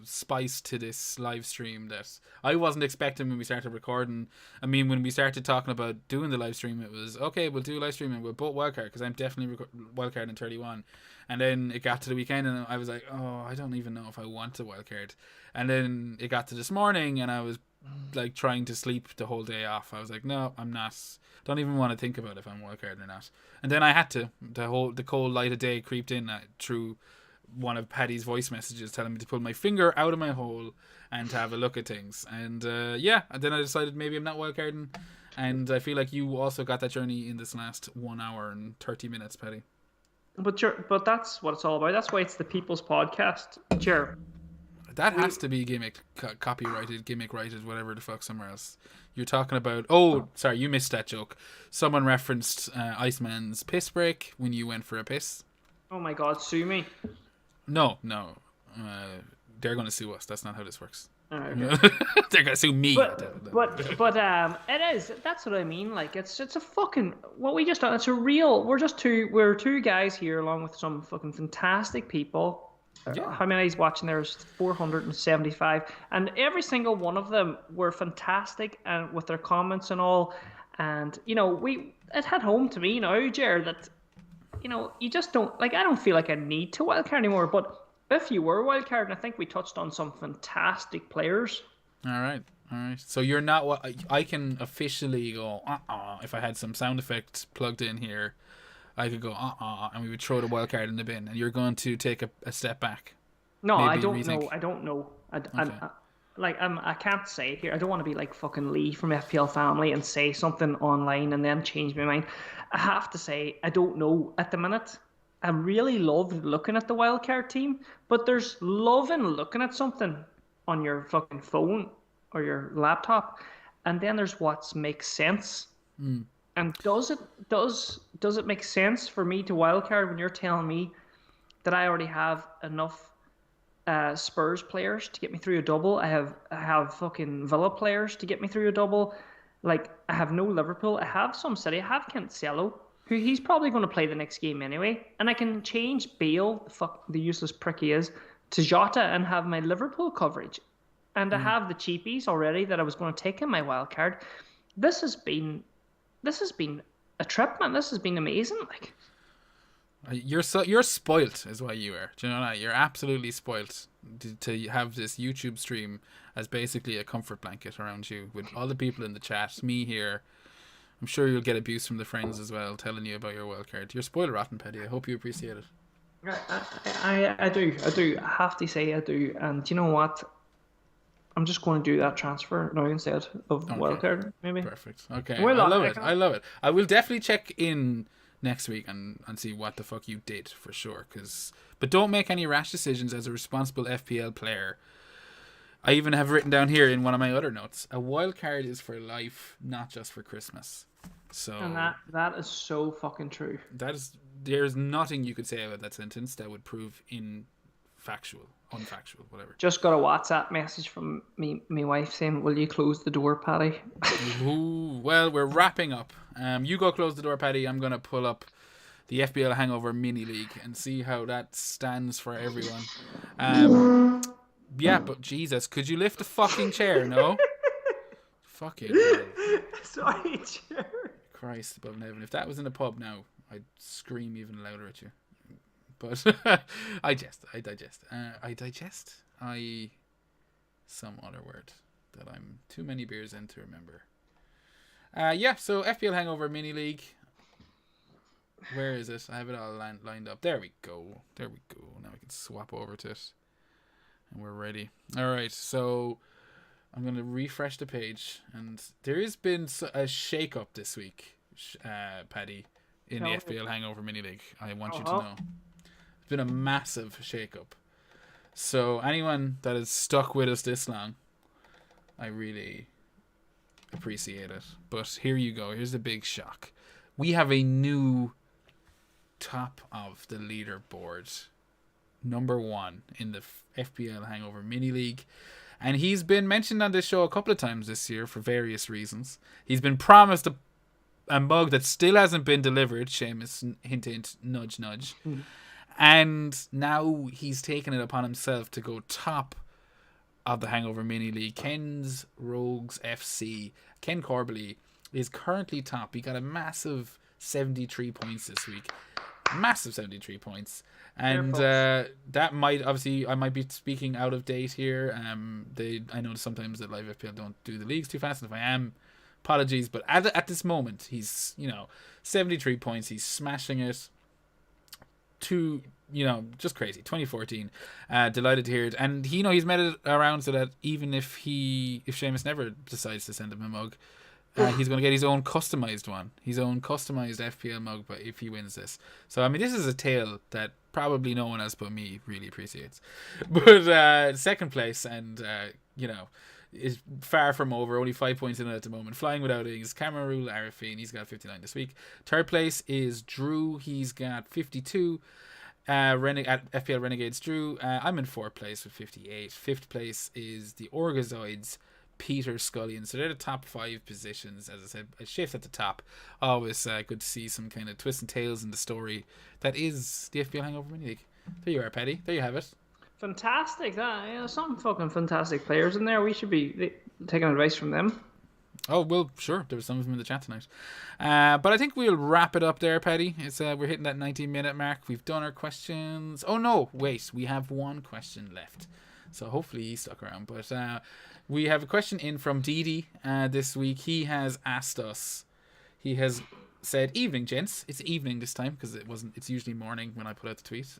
spice to this live stream that I wasn't expecting when we started recording. I mean, when we started talking about doing the live stream, it was, okay, we'll do a live stream and we'll both wildcard because I'm definitely wildcard in 31. And then it got to the weekend and I was like, oh, I don't even know if I want to wildcard. And then it got to this morning and I was like trying to sleep the whole day off. I was like, no, I'm not. Don't even want to think about if I'm wildcard or not. And then I had to. The cold light of day creeped in through one of Paddy's voice messages telling me to pull my finger out of my hole and to have a look at things. And and then I decided maybe I'm not wildcarding. And I feel like you also got that journey in this last 1 hour and 30 minutes, Paddy. But that's what it's all about. That's why it's the People's Podcast, Jer. That has to be copyrighted, gimmick-righted, whatever the fuck, somewhere else. You're talking about... Oh, sorry, you missed that joke. Someone referenced Iceman's piss break when you went for a piss. Oh my god, sue me. No. They're going to sue us. That's not how this works. Okay. They're going to sue me. But it is. That's what I mean. Like, it's a fucking... What we just done, it's a real... We're two guys here along with some fucking fantastic people. Yeah. How many is watching? There's 475, and every single one of them were fantastic and with their comments and all. And it had home to me, Jared, that you just don't like. I don't feel like I need to wildcard anymore. But if you were wildcard, and I think we touched on some fantastic players. All right. So you're not what I can officially go. If I had some sound effects plugged in here, I could go, and we would throw the wild card in the bin, and you're going to take a step back. No, I don't know. I don't know. I can't say it here. I don't want to be like fucking Lee from FPL Family and say something online and then change my mind. I have to say, I don't know at the minute. I really love looking at the wildcard team, but there's love in looking at something on your fucking phone or your laptop, and then there's what makes sense. And does it make sense for me to wildcard when you're telling me that I already have enough Spurs players to get me through a double? I have fucking Villa players to get me through a double. Like, I have no Liverpool. I have some City. I have Cancelo, who he's probably going to play the next game anyway. And I can change Bale, the useless prick he is, to Jota and have my Liverpool coverage. And I have the cheapies already that I was going to take in my wildcard. This has been a trip, man. This has been amazing. Like, You're spoilt, is what you are. Do you know that? You're absolutely spoilt to have this YouTube stream as basically a comfort blanket around you with all the people in the chat, me here. I'm sure you'll get abuse from the friends as well, telling you about your wildcard. You're spoiled rotten, Paddy. I hope you appreciate it. I do. I have to say I do. And you know what? I'm just going to do that transfer now instead of wildcard, maybe. Perfect. Okay. Well, I love it. I love it. I will definitely check in next week and see what the fuck you did for sure. But don't make any rash decisions as a responsible FPL player. I even have written down here in one of my other notes, a wildcard is for life, not just for Christmas. So, and that is so fucking true. There's nothing you could say about that sentence that would prove unfactual, whatever. Just got a WhatsApp message from my wife saying, "Will you close the door, Paddy?" Ooh, well, we're wrapping up. You go close the door, Paddy. I'm gonna pull up the FPL Hangover mini league and see how that stands for everyone. Yeah, but Jesus, could you lift the fucking chair? No. Fucking hell. Sorry, chair. Christ above heaven. If that was in a pub now, I'd scream even louder at you. But I digest. Some other word that I'm too many beers in to remember. So FPL Hangover Mini League. Where is it? I have it all lined up. There we go. Now we can swap over to it. And we're ready. Alright, so I'm going to refresh the page. And there has been a shake-up this week, Paddy, in the FPL Hangover Mini League. I want you to know. It's been a massive shake-up. So anyone that has stuck with us this long, I really appreciate it. But here you go. Here's the big shock. We have a new top of the leaderboard. Number 1 in the FPL Hangover Mini League. And he's been mentioned on this show a couple of times this year for various reasons. He's been promised a mug that still hasn't been delivered. Seamus, hint, hint, nudge, nudge. And now he's taken it upon himself to go top of the Hangover Mini League. Ken's Rogues FC, Ken Corbally, is currently top. He got a massive 73 points this week. Massive 73 points. And that might, obviously, I might be speaking out of date here. I know sometimes that Live FPL don't do the leagues too fast, and if I am, apologies. But at this moment, he's 73 points. He's smashing it. Just crazy. 2014. Delighted to hear it. And he's made it around so that even if Seamus never decides to send him a mug, he's going to get his own customized one. His own customized FPL mug, but if he wins this. So, I mean, this is a tale that probably no one else but me really appreciates. But second place, and, is far from over. Only 5 points in it at the moment. Flying without wings. Cameron Rule Arifin. He's got 59 this week. Third place is Drew. He's got 52. At FPL Renegades Drew. I'm in fourth place with 58. Fifth place is the Orgazoids, Peter Scullion. So they're the top 5 positions. As I said, a shift at the top. Always good to see some kind of twists and tales in the story that is the FPL Hangover Mini League. There you are, Paddy. There you have it. Fantastic. Some fucking fantastic players in there. We should be taking advice from them. Oh, well, sure. There were some of them in the chat tonight. But I think we'll wrap it up there, Paddy. We're hitting that 19-minute mark. We've done our questions. Oh, no. Wait. We have one question left. So hopefully he stuck around. But we have a question in from Didi this week. He has asked us. He has said, "Evening, gents." It's evening this time because it's usually morning when I put out the tweet.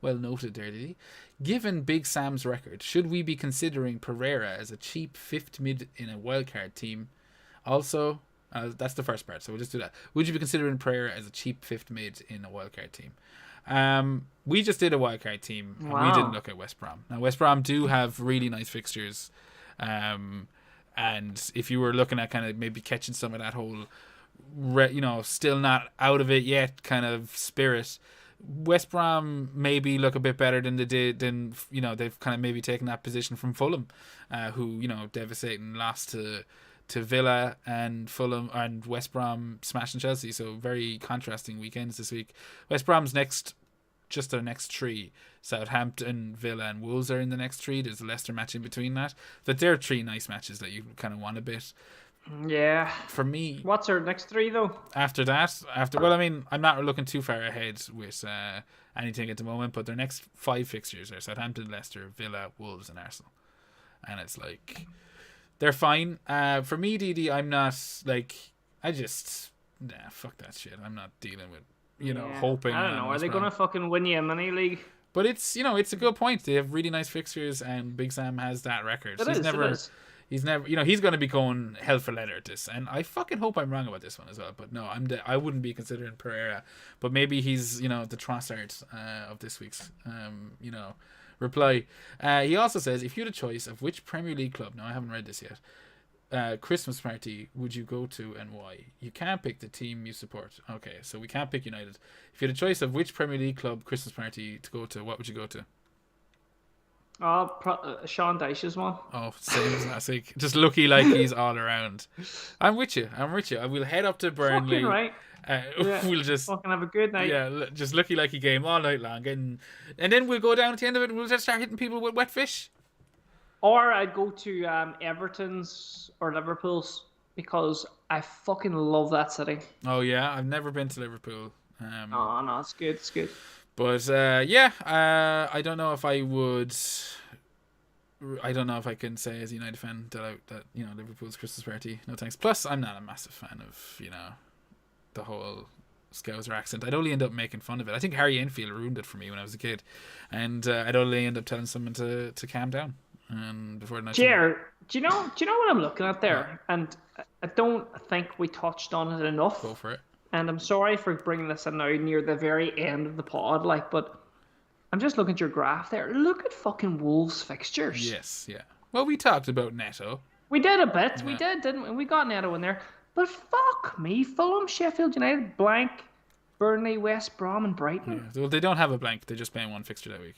Well noted there, Didi. Given Big Sam's record, should we be considering Pereira as a cheap 5th mid in a wildcard team? Also, that's the first part, so we'll just do that. Would you be considering Pereira as a cheap 5th mid in a wildcard team? We just did a wildcard team, and we didn't look at West Brom. Now, West Brom do have really nice fixtures, and if you were looking at kind of maybe catching some of that whole, still not out of it yet kind of spirit, West Brom maybe look a bit better than they did. They've kind of maybe taken that position from Fulham, who devastating loss to Villa, and Fulham and West Brom smashing Chelsea. So very contrasting weekends this week. West Brom's their next 3. Southampton, Villa, and Wolves are in the next 3. There's a Leicester match in between that. But they're 3 nice matches that you kind of want a bit. Yeah. For me, What's our next three though? after that, well, I mean, I'm not looking too far ahead with anything at the moment, but their next 5 fixtures are Southampton, Leicester, Villa, Wolves, and Arsenal, and it's like they're fine. For me, DD, I'm not like fuck that shit. I'm not dealing with Yeah. hoping I don't on know. Are West they Brom. gonna fucking win you a mini league? But it's a good point. They have really nice fixtures, and Big Sam has that record. It So is. It is. he's never, he's going to be going hell for leather at this. And I fucking hope I'm wrong about this one as well. But no, I wouldn't be considering Pereira. But maybe he's, the Trossard of this week's, reply. He also says, if you had a choice of which Premier League club, now I haven't read this yet, Christmas party would you go to and why? You can't pick the team you support. Okay, so we can't pick United. If you had a choice of which Premier League club Christmas party to go to, what would you go to? Oh, Sean Dyche's one. Oh, same as last week. Just lucky like he's all around. I'm with you. I will head up to Burnley. Fucking right. Yeah. We'll just fucking have a good night. Yeah, just lucky like he game all night long, and then we'll go down at the end of it and we'll just start hitting people with wet fish. Or I'd go to Everton's or Liverpool's because I fucking love that city. Oh yeah, I've never been to Liverpool. Oh no, it's good. It's good. But I don't know if I would. I don't know if I can say as a United fan that Liverpool's Christmas party. No thanks. Plus, I'm not a massive fan of the whole Scouser accent. I'd only end up making fun of it. I think Harry Enfield ruined it for me when I was a kid, and I'd only end up telling someone to calm down. And before the night. Jer, do you know what I'm looking at there? Yeah. And I don't think we touched on it enough. Go for it. And I'm sorry for bringing this in now near the very end of the pod, but I'm just looking at your graph there. Look at fucking Wolves fixtures. Yes, yeah. Well, we talked about Neto. We did a bit. Yeah. We did, didn't we? We got Neto in there. But fuck me, Fulham, Sheffield United, blank, Burnley, West Brom, and Brighton. Yeah. Well, they don't have a blank. They're just playing one fixture that week.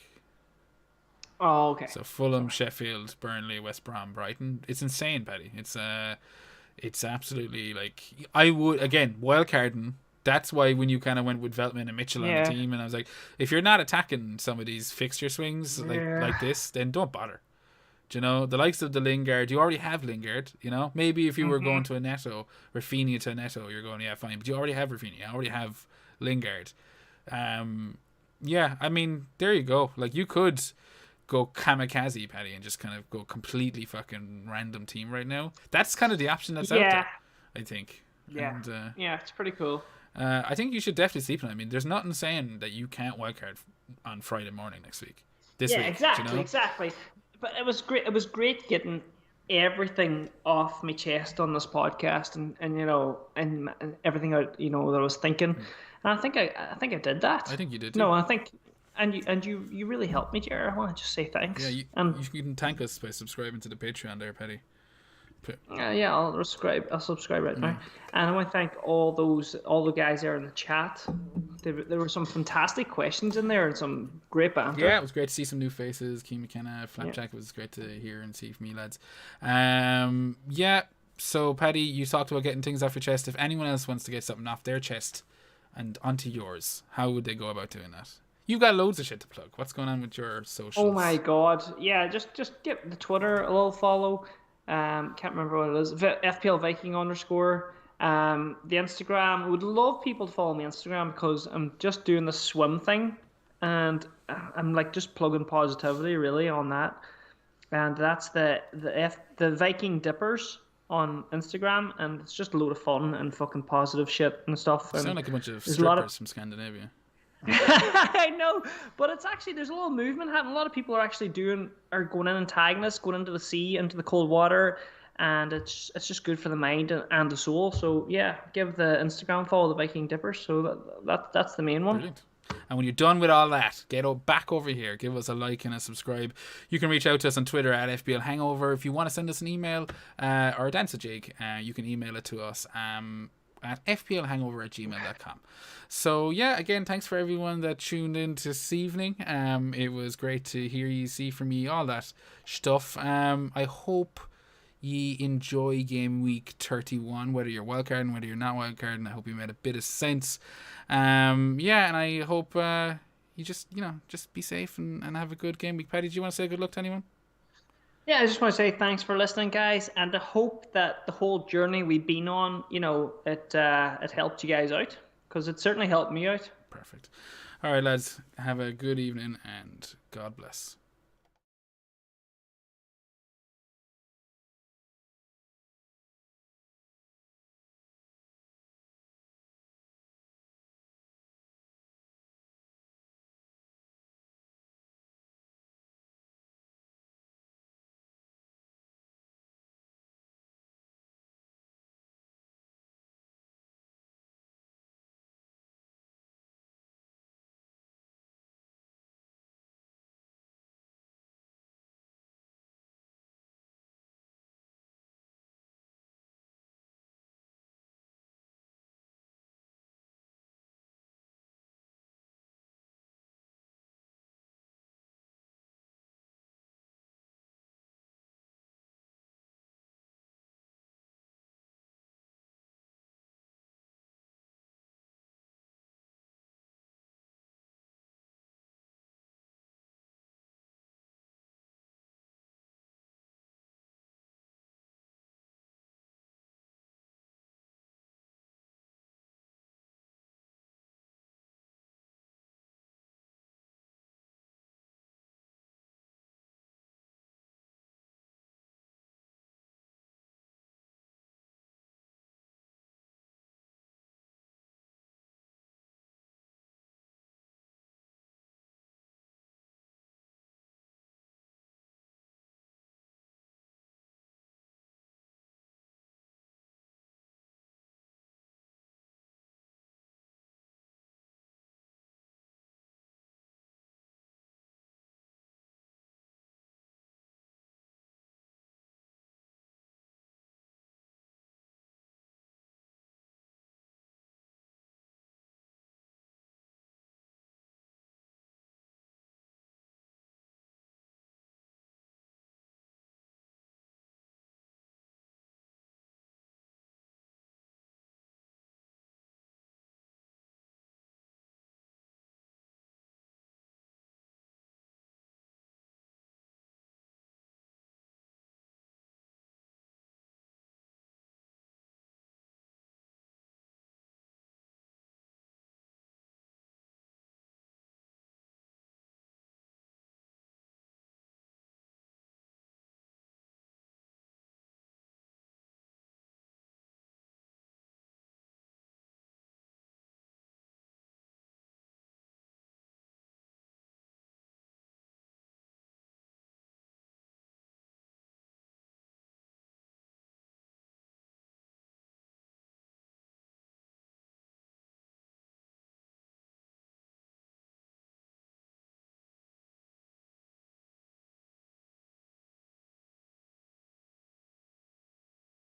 Oh, okay. So Fulham, Sheffield, Burnley, West Brom, Brighton. It's insane, Paddy. It's absolutely like I would again wildcarding. That's why when you kind of went with Veltman and Mitchell on the team, and I was like, if you're not attacking some of these fixture swings like this, then don't bother. Do you know the likes of the Lingard? You already have Lingard. Maybe if you were going to a Neto, Rafinha to a Neto, you're going fine. But you already have Rafinha. You already have Lingard. I mean there you go. Like you could go kamikaze, Paddy, and just kind of go completely fucking random team right now. That's kind of the option that's out there, I think. Yeah. And, it's pretty cool. I think you should definitely sleep on it. I mean, there's nothing saying that you can't wildcard on Friday morning next week. This week. Exactly. But it was great. It was great getting everything off my chest on this podcast, and everything that I was thinking. And I think I did that. I think you did too. No, I think. And you really helped me, Jared. I want to just say thanks. Yeah, you can thank us by subscribing to the Patreon there, Paddy. I'll subscribe right now. And I want to thank all the guys there in the chat. There were some fantastic questions in there and some great banter. Yeah, it was great to see some new faces. Keen McKenna, Flapjack. It was great to hear and see from you lads. So Paddy, you talked about getting things off your chest. If anyone else wants to get something off their chest and onto yours, how would they go about doing that? You've got loads of shit to plug. What's going on with your socials? Oh my god. Yeah, just get the Twitter a little follow. Can't remember what it is. FPL Viking _. The Instagram. I would love people to follow me on Instagram because I'm just doing the swim thing. And I'm like just plugging positivity really on that. And that's the Viking Dippers on Instagram. And it's just a load of fun and fucking positive shit and stuff. You sound like a bunch of strippers from Scandinavia. I know, but it's actually there's a little movement happening. A lot of people are going in and tagging us, going into the sea, into the cold water, and it's just good for the mind and the soul. So yeah, give the Instagram follow the Viking Dippers. So that's the main one. Brilliant. And when you're done with all that, get back over here, give us a like and a subscribe. You can reach out to us on Twitter at FPL Hangover. If you want to send us an email or a dance a jig, you can email it to us at fplhangover@gmail.com. So yeah, again, thanks for everyone that tuned in this evening. It was great to hear you, see from you, all that stuff. I hope you enjoy game week 31, whether you're wildcarding, whether you're not wildcarding. I hope you made a bit of sense. And I hope you just be safe and have a good game week. Paddy, do you want to say good luck to anyone? Yeah, I just want to say thanks for listening, guys, and I hope that the whole journey we've been on, it helped you guys out because it certainly helped me out. Perfect. All right, lads. Have a good evening and God bless.